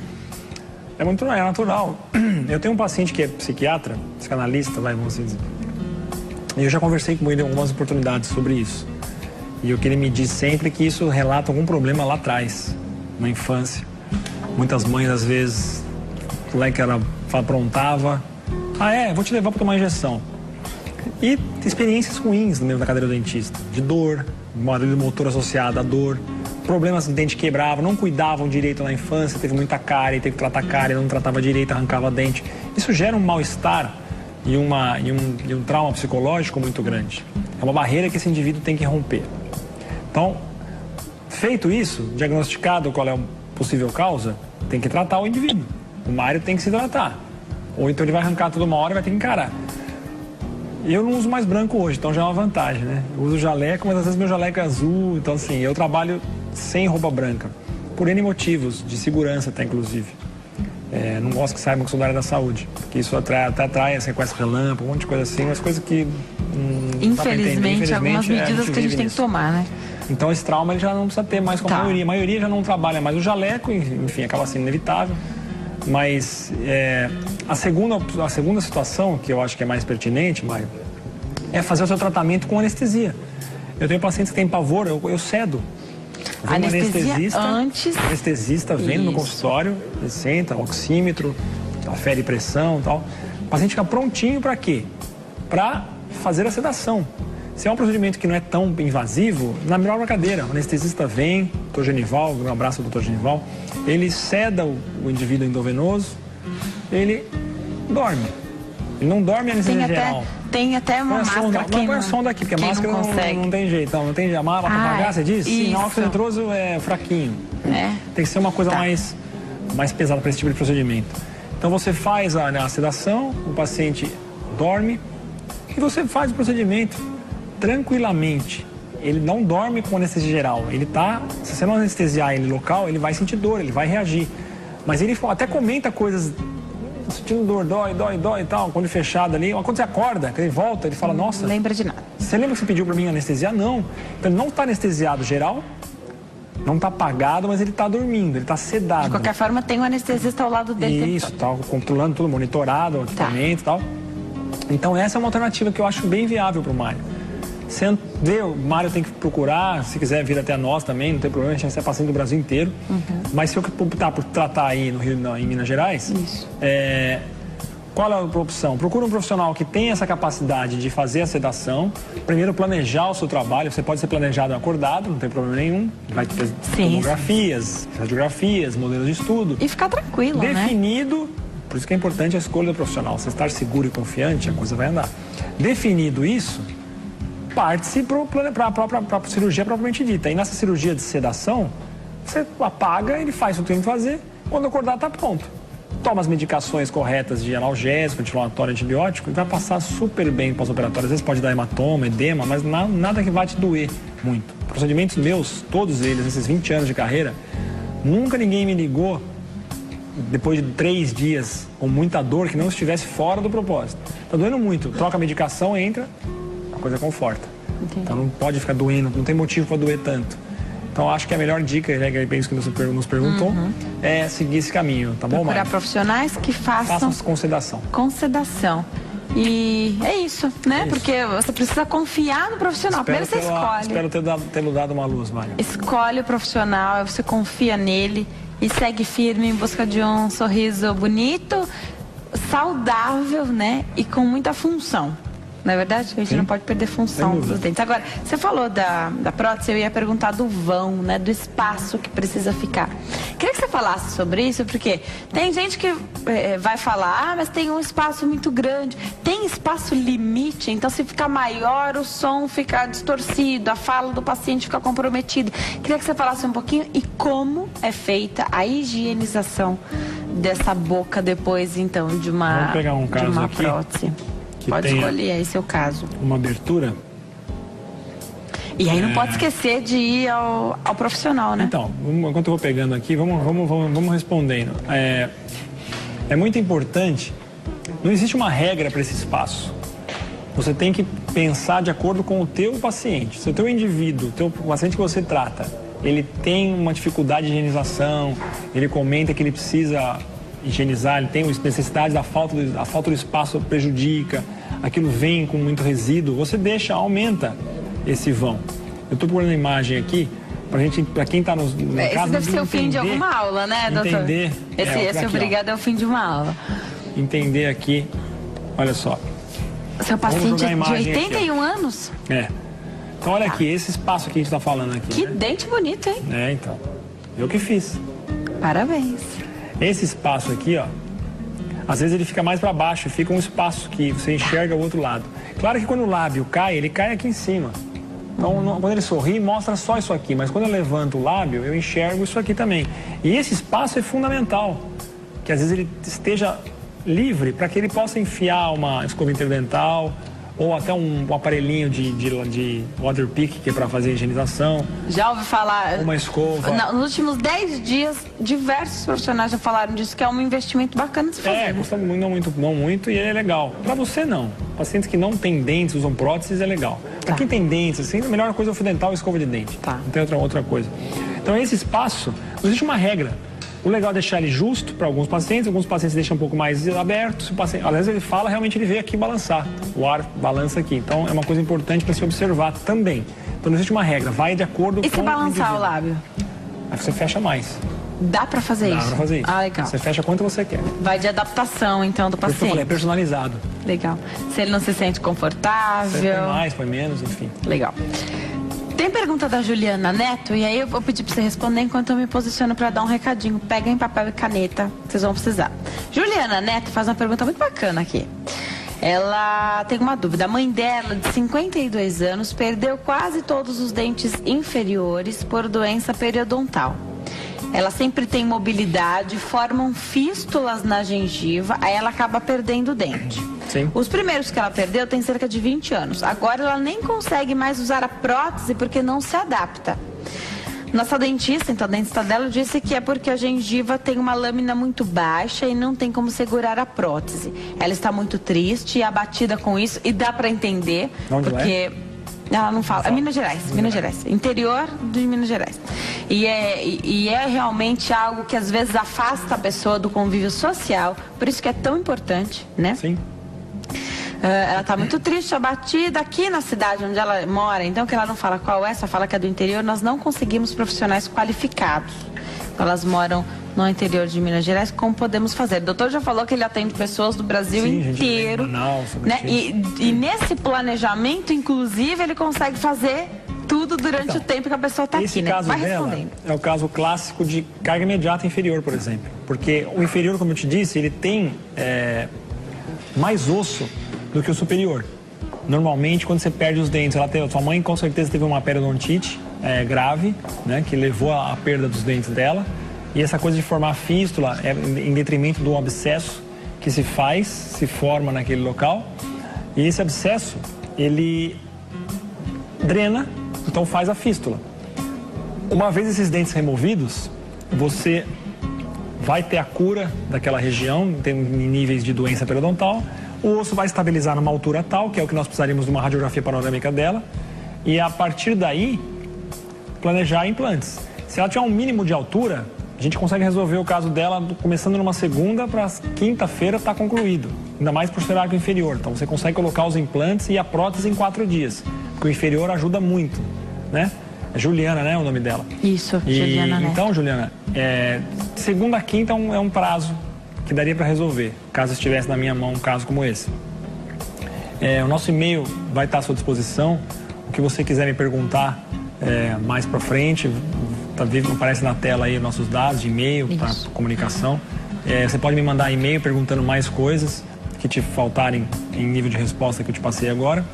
É natural. Eu tenho um paciente que é psiquiatra, psicanalista, vamos dizer. E eu já conversei com ele em algumas oportunidades sobre isso. E o que ele me diz sempre é que isso relata algum problema lá atrás, na infância. Muitas mães, às vezes, o moleque aprontava. Vou te levar para tomar injeção. E experiências ruins no meio da cadeira do dentista. De dor, barulho motor associado à dor. Problemas de dente quebrava, não cuidavam direito na infância, teve muita cárie, teve que tratar cárie, não tratava direito, arrancava dente. Isso gera um mal-estar e um trauma psicológico muito grande. É uma barreira que esse indivíduo tem que romper. Então, feito isso, diagnosticado qual é a possível causa, tem que tratar o indivíduo. O Mário tem que se tratar. Ou então ele vai arrancar toda uma hora e vai ter que encarar. Eu não uso mais branco hoje, então já é uma vantagem, né? Eu uso jaleco, mas às vezes meu jaleco é azul. Então, assim, eu trabalho sem roupa branca. Por N motivos, de segurança até, inclusive. Não gosto que saibam que sou da área da saúde. Porque isso até atrai sequestro relâmpago, um monte de coisa assim. Umas coisas que... Infelizmente, algumas medidas que a gente tem que tomar, né? Então esse trauma ele já não precisa ter mais com a maioria. A maioria já não trabalha mais o jaleco, enfim, acaba sendo inevitável. Mas a segunda situação, que eu acho que é mais pertinente, Mário, é fazer o seu tratamento com anestesia. Eu tenho pacientes que têm pavor, eu cedo. Anestesia antes... Anestesista vem no consultório, ele senta, oxímetro, afere pressão e tal. O paciente fica prontinho para quê? Para fazer a sedação. Se é um procedimento que não é tão invasivo, na melhor cadeira, o anestesista vem, Dr. Genival, um abraço ao Dr. Genival, ele seda o indivíduo endovenoso, ele dorme. Ele não dorme anestesia geral. Tem até uma máscara. Põe o som daqui, porque a máscara não tem jeito. Não tem amar para pagar, você disse? Sim, não, o oxidroso é fraquinho. Tem que ser uma coisa mais pesada para esse tipo de procedimento. Então você faz a sedação, o paciente dorme e você faz o procedimento tranquilamente. Ele não dorme com anestesia geral. Se você não anestesiar ele local, ele vai sentir dor, ele vai reagir. Mas ele até comenta coisas, sentindo dor, dói e tal, quando fechado ali. Mas quando você acorda, que ele volta, ele fala, nossa... Não lembra de nada. Você lembra que você pediu para mim anestesiar? Não. Então ele não está anestesiado geral, não está apagado, mas ele está dormindo, ele está sedado. De qualquer forma, tem um anestesista ao lado dele. Isso, tá controlando tudo, monitorado, o equipamento e tal. Então essa é uma alternativa que eu acho bem viável para o Mário. Você vê, o Mário tem que procurar, se quiser vir até nós também, não tem problema, a gente está paciente do Brasil inteiro. Mas se eu optar por tratar aí no Rio, em Minas Gerais, qual é a opção? Procura um profissional que tenha essa capacidade de fazer a sedação. Primeiro, planejar o seu trabalho. Você pode ser planejado acordado, não tem problema nenhum. Vai ter tomografias, radiografias, modelos de estudo. E ficar tranquilo, definido, né? Por isso que é importante a escolha do profissional. Você estar seguro e confiante, a coisa vai andar. Definido isso, parte-se para a cirurgia propriamente dita. E nessa cirurgia de sedação, você apaga, ele faz o que tem que fazer, quando acordar está pronto. Toma as medicações corretas de analgésico, anti-inflamatório, antibiótico, e vai passar super bem pós-operatório. Às vezes pode dar hematoma, edema, mas nada que vai te doer muito. Procedimentos meus, todos eles, nesses 20 anos de carreira, nunca ninguém me ligou depois de 3 dias com muita dor que não estivesse fora do propósito. Está doendo muito, troca a medicação, entra, a coisa conforta. Entendi. Então não pode ficar doendo, não tem motivo para doer tanto. Então acho que a melhor dica, né, que é isso que nos perguntou, é seguir esse caminho, tá bom, Mário? Procurar profissionais que façam com sedação. Com sedação. E é isso, né? Porque você precisa confiar no profissional. Primeiro você escolhe. Espero ter dado uma luz, Mário. Escolhe o profissional, você confia nele e segue firme em busca de um sorriso bonito, saudável, né? E com muita função. Não é verdade? A gente não pode perder função dos dentes. Agora, você falou da prótese, eu ia perguntar do vão, né? Do espaço que precisa ficar. Queria que você falasse sobre isso, porque tem gente que vai falar, mas tem um espaço muito grande. Tem espaço limite, então se ficar maior, o som fica distorcido, a fala do paciente fica comprometida. Queria que você falasse um pouquinho e como é feita a higienização dessa boca depois, então, de uma prótese. Pode escolher aí seu caso. Uma abertura. E aí não pode esquecer de ir ao profissional, né? Então, enquanto eu vou pegando aqui, vamos respondendo. É muito importante, não existe uma regra para esse espaço. Você tem que pensar de acordo com o teu paciente. Se o teu indivíduo, o paciente que você trata, ele tem uma dificuldade de higienização, ele comenta que ele precisa higienizar, ele tem necessidades, a falta do espaço prejudica, aquilo vem com muito resíduo, você aumenta esse vão. Eu estou procurando a imagem aqui, para quem está no caso... Esse deve ser o fim de alguma aula, né, doutor? Entender... Esse obrigado é o fim de uma aula. Entender aqui, olha só. Seu paciente de 81 anos? Então olha aqui, esse espaço que a gente está falando aqui. Que dente bonito, hein? Então. Eu que fiz. Parabéns. Esse espaço aqui, ó, às vezes ele fica mais para baixo, fica um espaço que você enxerga o outro lado. Claro que quando o lábio cai, ele cai aqui em cima. Então, quando ele sorri, mostra só isso aqui, mas quando eu levanto o lábio, eu enxergo isso aqui também. E esse espaço é fundamental, que às vezes ele esteja livre para que ele possa enfiar uma escova interdental ou até um aparelhinho de water pick, que é para fazer higienização. Já ouvi falar... Uma escova. Nos últimos 10 dias, diversos profissionais já falaram disso, que é um investimento bacana de se fazer. Custa não muito e é legal. Para você, não. Pacientes que não têm dentes, usam próteses, é legal. Para quem tem dentes, assim, a melhor coisa é o fio dental e escova de dente. Não tem outra coisa. Então, esse espaço, não existe uma regra. O legal é deixar ele justo para alguns pacientes deixam um pouco mais aberto. Se o paciente, às vezes ele fala, realmente ele vê aqui balançar. O ar balança aqui. Então é uma coisa importante para se observar também. Então não existe uma regra, vai de acordo com... E se balançar o lábio? Aí você fecha mais. Dá para fazer isso? Dá para fazer isso. Ah, legal. Você fecha quanto você quer. Vai de adaptação, então, do paciente. Por isso que eu falei, é personalizado. Legal. Se ele não se sente confortável... Você põe mais, põe menos, enfim. Legal. Tem pergunta da Juliana Neto, e aí eu vou pedir para você responder enquanto eu me posiciono para dar um recadinho. Peguem papel e caneta, vocês vão precisar. Juliana Neto faz uma pergunta muito bacana aqui. Ela tem uma dúvida. A mãe dela, de 52 anos, perdeu quase todos os dentes inferiores por doença periodontal. Ela sempre tem mobilidade, formam fístulas na gengiva, aí ela acaba perdendo o dente. Sim. Os primeiros que ela perdeu tem cerca de 20 anos. Agora ela nem consegue mais usar a prótese porque não se adapta. Nossa dentista, então a dentista dela, disse que é porque a gengiva tem uma lâmina muito baixa e não tem como segurar a prótese. Ela está muito triste e abatida com isso, e dá para entender, porque... Ela não fala. É Minas Gerais, Minas Gerais. Interior de Minas Gerais. E é realmente algo que às vezes afasta a pessoa do convívio social. Por isso que é tão importante, né? Sim. Ela está muito triste, abatida aqui na cidade onde ela mora. Então, que ela não fala qual é, só fala que é do interior. Nós não conseguimos profissionais qualificados. Elas moram no interior de Minas Gerais, como podemos fazer? O doutor já falou que ele atende pessoas do Brasil inteiro. Gente, Manaus, né? E nesse planejamento, inclusive, ele consegue fazer tudo durante o tempo que a pessoa está aqui, né? Esse caso dela é o caso clássico de carga imediata inferior, por exemplo. Porque o inferior, como eu te disse, ele tem mais osso do que o superior. Normalmente, quando você perde os dentes, sua mãe com certeza teve uma periodontite grave, né, que levou à perda dos dentes dela. E essa coisa de formar fístula é em detrimento do abscesso que se forma naquele local. E esse abscesso, ele drena, então faz a fístula. Uma vez esses dentes removidos, você vai ter a cura daquela região, tem níveis de doença periodontal. O osso vai estabilizar numa altura tal, que é o que nós precisaríamos de uma radiografia panorâmica dela. E a partir daí, planejar implantes. Se ela tiver um mínimo de altura, a gente consegue resolver o caso dela começando numa segunda para quinta-feira tá concluído. Ainda mais por ser arco inferior. Então você consegue colocar os implantes e a prótese em 4 dias. Porque o inferior ajuda muito, né? É Juliana, né, o nome dela? Isso, Juliana Neto. Então, Juliana, segunda a quinta é um prazo que daria para resolver, caso estivesse na minha mão um caso como esse. O nosso e-mail vai estar à sua disposição. O que você quiser me perguntar mais para frente, aparece na tela aí nossos dados de e-mail para comunicação. Você pode me mandar e-mail perguntando mais coisas que te faltarem em nível de resposta que eu te passei agora.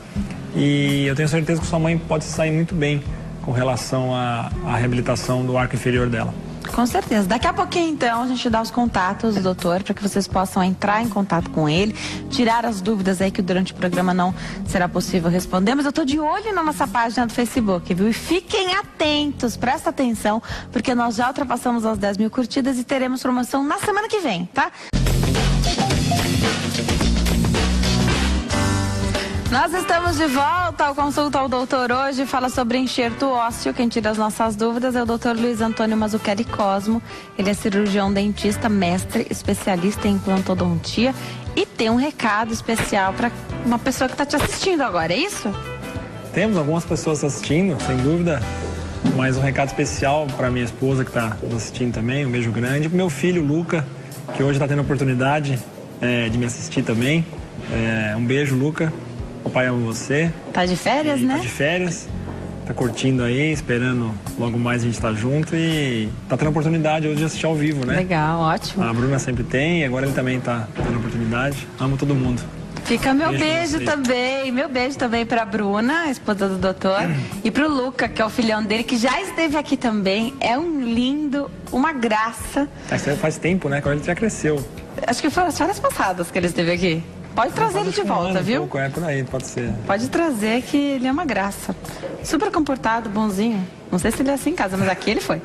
E eu tenho certeza que sua mãe pode sair muito bem com relação à reabilitação do arco inferior dela. Com certeza. Daqui a pouquinho, então, a gente dá os contatos do doutor para que vocês possam entrar em contato com ele, tirar as dúvidas aí que durante o programa não será possível responder. Mas eu tô de olho na nossa página do Facebook, viu? E fiquem atentos, presta atenção, porque nós já ultrapassamos as 10 mil curtidas e teremos promoção na semana que vem, tá? Nós estamos de volta ao Consulta ao Doutor hoje. Fala sobre enxerto ósseo. Quem tira as nossas dúvidas é o Dr. Luiz Antônio Mazzucchelli Cosmo. Ele é cirurgião dentista, mestre, especialista em implantodontia. E tem um recado especial para uma pessoa que está te assistindo agora, é isso? Temos algumas pessoas assistindo, sem dúvida. Mas um recado especial para minha esposa que está assistindo também. Um beijo grande. Para meu filho, Luca, que hoje está tendo a oportunidade de me assistir também. Um beijo, Luca. O pai ama você. Tá de férias, né? Tá de férias. Tá curtindo aí, esperando logo mais a gente estar junto e tá tendo a oportunidade hoje de assistir ao vivo, né? Legal, ótimo. A Bruna sempre tem e agora ele também tá tendo a oportunidade. Amo todo mundo. Fica meu beijo também. Meu beijo também pra Bruna, a esposa do doutor. E pro Luca, que é o filhão dele, que já esteve aqui também. É um lindo, uma graça. Faz tempo, né? Quando ele já cresceu. Acho que foi as férias passadas que ele esteve aqui. Pode trazer ele de volta, viu? Pouco, por aí, pode ser. Pode trazer, que ele é uma graça. Super comportado, bonzinho. Não sei se ele é assim em casa, mas aqui ele foi.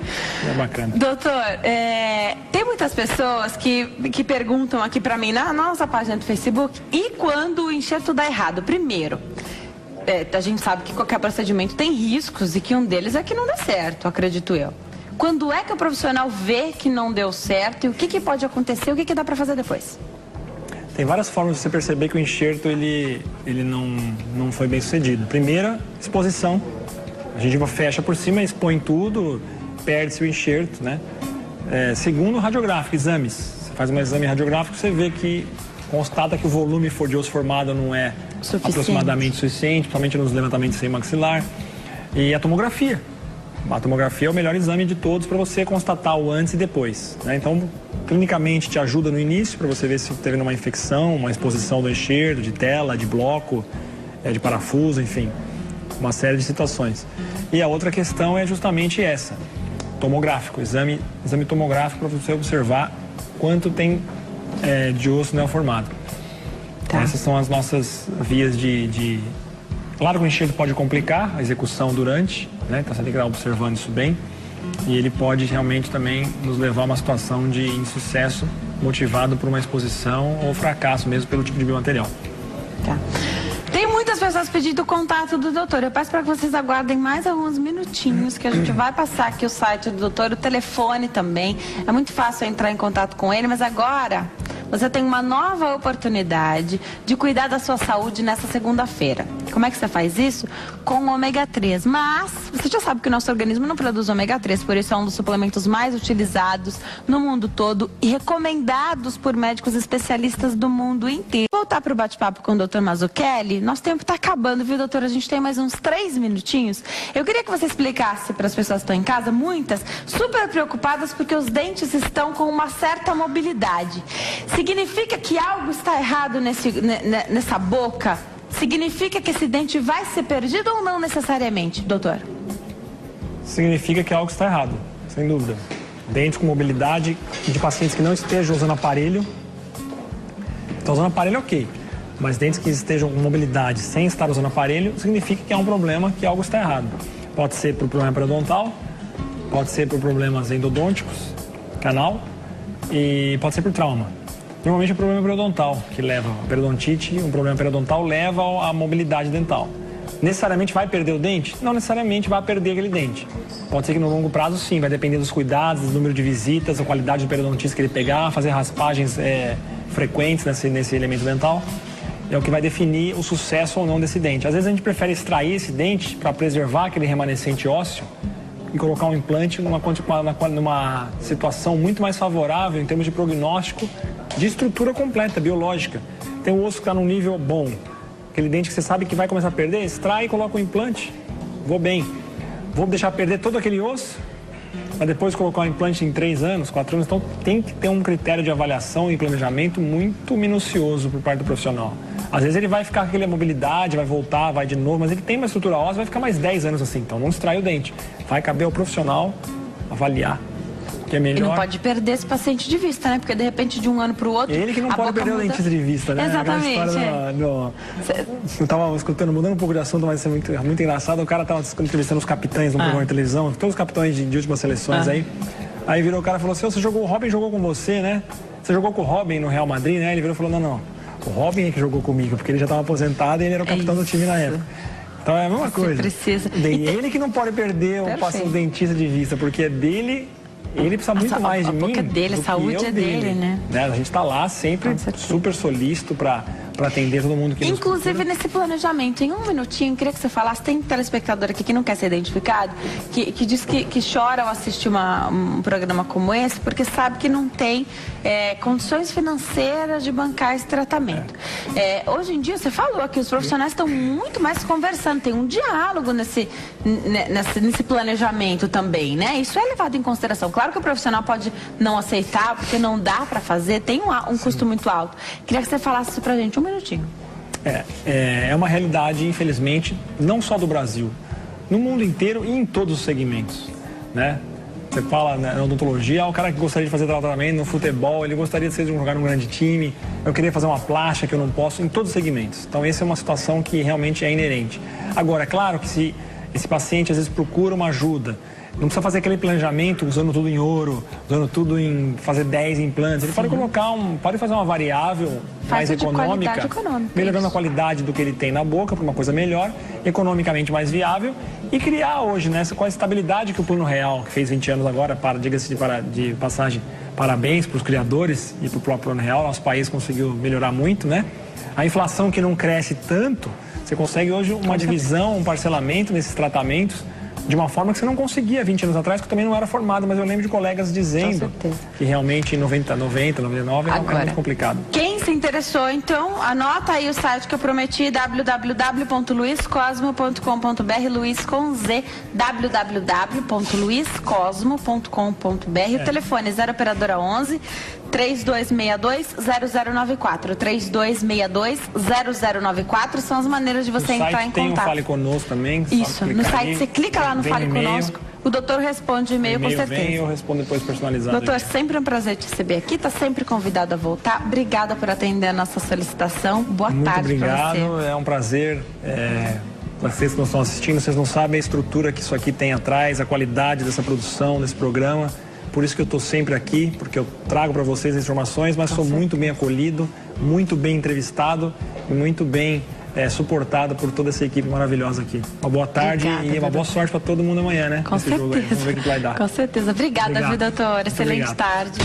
É bacana. Doutor, tem muitas pessoas que perguntam aqui pra mim na nossa página do Facebook, e quando o enxerto dá errado? Primeiro, a gente sabe que qualquer procedimento tem riscos e que um deles é que não dê certo, acredito eu. Quando é que o profissional vê que não deu certo e o que pode acontecer, o que dá pra fazer depois? Tem várias formas de você perceber que o enxerto ele não foi bem sucedido. Primeira, exposição. A gengiva fecha por cima, expõe tudo, perde-se o enxerto, né? Segundo, radiográfico, exames. Você faz um exame radiográfico, você vê que constata que o volume de osso formado não é aproximadamente suficiente, principalmente nos levantamentos sem maxilar. E a tomografia. A tomografia é o melhor exame de todos para você constatar o antes e depois, né? Então, clinicamente te ajuda no início para você ver se teve uma infecção, uma exposição do enxerto, de tela, de bloco, de parafuso, enfim, uma série de situações. E a outra questão é justamente essa, tomográfico, exame tomográfico para você observar quanto tem de osso neoformado. Tá. Essas são as nossas vias de... Claro que o enxerto pode complicar a execução durante, né? Então você tem que estar observando isso bem. E ele pode realmente também nos levar a uma situação de insucesso motivado por uma exposição ou fracasso mesmo pelo tipo de biomaterial. Tá. Tem muitas pessoas pedindo o contato do doutor. Eu peço para que vocês aguardem mais alguns minutinhos que a gente vai passar aqui o site do doutor, o telefone também. É muito fácil entrar em contato com ele, mas agora você tem uma nova oportunidade de cuidar da sua saúde nessa segunda-feira. Como é que você faz isso? Com o ômega 3. Mas você já sabe que o nosso organismo não produz ômega 3, por isso é um dos suplementos mais utilizados no mundo todo e recomendados por médicos especialistas do mundo inteiro. Voltar para o bate-papo com o Dr. Mazzucchelli. Nosso tempo está acabando, viu, doutor? A gente tem mais uns 3 minutinhos. Eu queria que você explicasse para as pessoas que estão em casa, muitas, super preocupadas porque os dentes estão com uma certa mobilidade. Significa que algo está errado nessa boca? Significa que esse dente vai ser perdido ou não necessariamente, doutor? Significa que algo está errado, sem dúvida. Dentes com mobilidade de pacientes que não estejam usando aparelho. Estão usando aparelho, ok. Mas dentes que estejam com mobilidade sem estar usando aparelho, significa que há um problema, que algo está errado. Pode ser por problema periodontal, pode ser por problemas endodônticos, canal, e pode ser por trauma. Normalmente é problema periodontal que leva a periodontite, um problema periodontal leva à mobilidade dental. necessariamente vai perder o dente? Não necessariamente vai perder aquele dente. Pode ser que no longo prazo sim, vai depender dos cuidados, do número de visitas, da qualidade do periodontista que ele pegar, fazer raspagens frequentes nesse elemento dental. É o que vai definir o sucesso ou não desse dente. Às vezes a gente prefere extrair esse dente para preservar aquele remanescente ósseo e colocar um implante numa situação muito mais favorável em termos de prognóstico de estrutura completa, biológica. Tem o osso que está num nível bom, aquele dente que você sabe que vai começar a perder, extrai e coloca um implante. Vou bem. Vou deixar perder todo aquele osso, mas depois colocar um implante em 3 anos, 4 anos. Então tem que ter um critério de avaliação e planejamento muito minucioso por parte do profissional. Às vezes ele vai ficar com aquela mobilidade, vai voltar, vai de novo, mas ele tem uma estrutura óssea, vai ficar mais 10 anos assim. Então não extrai o dente. Vai caber ao profissional avaliar. Que é melhor. E não pode perder esse paciente de vista, né? Porque de repente de um ano para o outro. Ele que não pode perder o dentista de vista, né? Exatamente. Eu estava escutando, mudando um pouco de assunto, mas isso é muito engraçado. O cara estava entrevistando os capitães no programa de televisão, todos os capitães de últimas seleções aí. Aí virou o cara e falou assim: você jogou, o Robin jogou com você, né? Você jogou com o Robin no Real Madrid, né? Ele virou e falou: não. O Robin é que jogou comigo, porque ele já estava aposentado e ele era o capitão do time na época. Então é a mesma coisa. Precisa. Ele que não pode perder o dentista de vista, porque é dele. Ele precisa muito mais de mim. A dele, a saúde é dele, né? A gente está lá sempre super solícito para atender todo mundo que inclusive nesse planejamento, em um minutinho, queria que você falasse, tem telespectador aqui que não quer ser identificado, que diz que chora ao assistir um programa como esse, porque sabe que não tem condições financeiras de bancar esse tratamento. Hoje em dia, você falou que os profissionais estão muito mais conversando, tem um diálogo nesse planejamento também, né? Isso é levado em consideração. Claro que o profissional pode não aceitar, porque não dá para fazer, tem um custo muito alto. Queria que você falasse isso pra gente, um minutinho. É uma realidade, infelizmente, não só do Brasil, no mundo inteiro e em todos os segmentos, né? Você fala na odontologia, o cara que gostaria de fazer tratamento no futebol, ele gostaria de jogar num grande time, eu queria fazer uma plástica que eu não posso, em todos os segmentos. Então, essa é uma situação que realmente é inerente. Agora, é claro que se esse paciente às vezes procura uma ajuda, não precisa fazer aquele planejamento usando tudo em ouro, usando tudo em fazer 10 implantes. Ele pode colocar pode fazer uma variável mais econômica, melhorando a qualidade do que ele tem na boca para uma coisa melhor, economicamente mais viável e criar hoje, né, com a estabilidade que o Plano Real, que fez 20 anos agora, diga-se de passagem, parabéns para os criadores e para o próprio Plano Real, nosso país conseguiu melhorar muito, né? A inflação que não cresce tanto, você consegue hoje uma divisão, um parcelamento nesses tratamentos, de uma forma que você não conseguia 20 anos atrás, que eu também não era formado, mas eu lembro de colegas dizendo que realmente em 99 era muito complicado. Quem se interessou, então, anota aí o site que eu prometi, www.luiscosmo.com.br, Luiz com Z, www.luiscosmo.com.br. O telefone é 0 operadora 11 3262-0094. 3262-0094 são as maneiras de você entrar em contato. Tem o Fale Conosco também. Isso, no site você clica lá no Fale Conosco, o doutor responde e-mail com certeza. Eu respondo depois personalizado. Doutor, sempre um prazer te receber aqui, está sempre convidado a voltar. Obrigada por atender a nossa solicitação. Boa tarde para você. Muito obrigado, é um prazer. Vocês que não estão assistindo, vocês não sabem a estrutura que isso aqui tem atrás, a qualidade dessa produção, desse programa. Por isso que eu estou sempre aqui, porque eu trago para vocês as informações, mas sou muito bem acolhido, muito bem entrevistado e muito bem suportado por toda essa equipe maravilhosa aqui. Uma boa tarde e uma boa sorte para todo mundo amanhã, né? Com certeza. Jogo aí. Vamos ver o que vai dar. Com certeza. Obrigada, viu, doutor? Excelente tarde.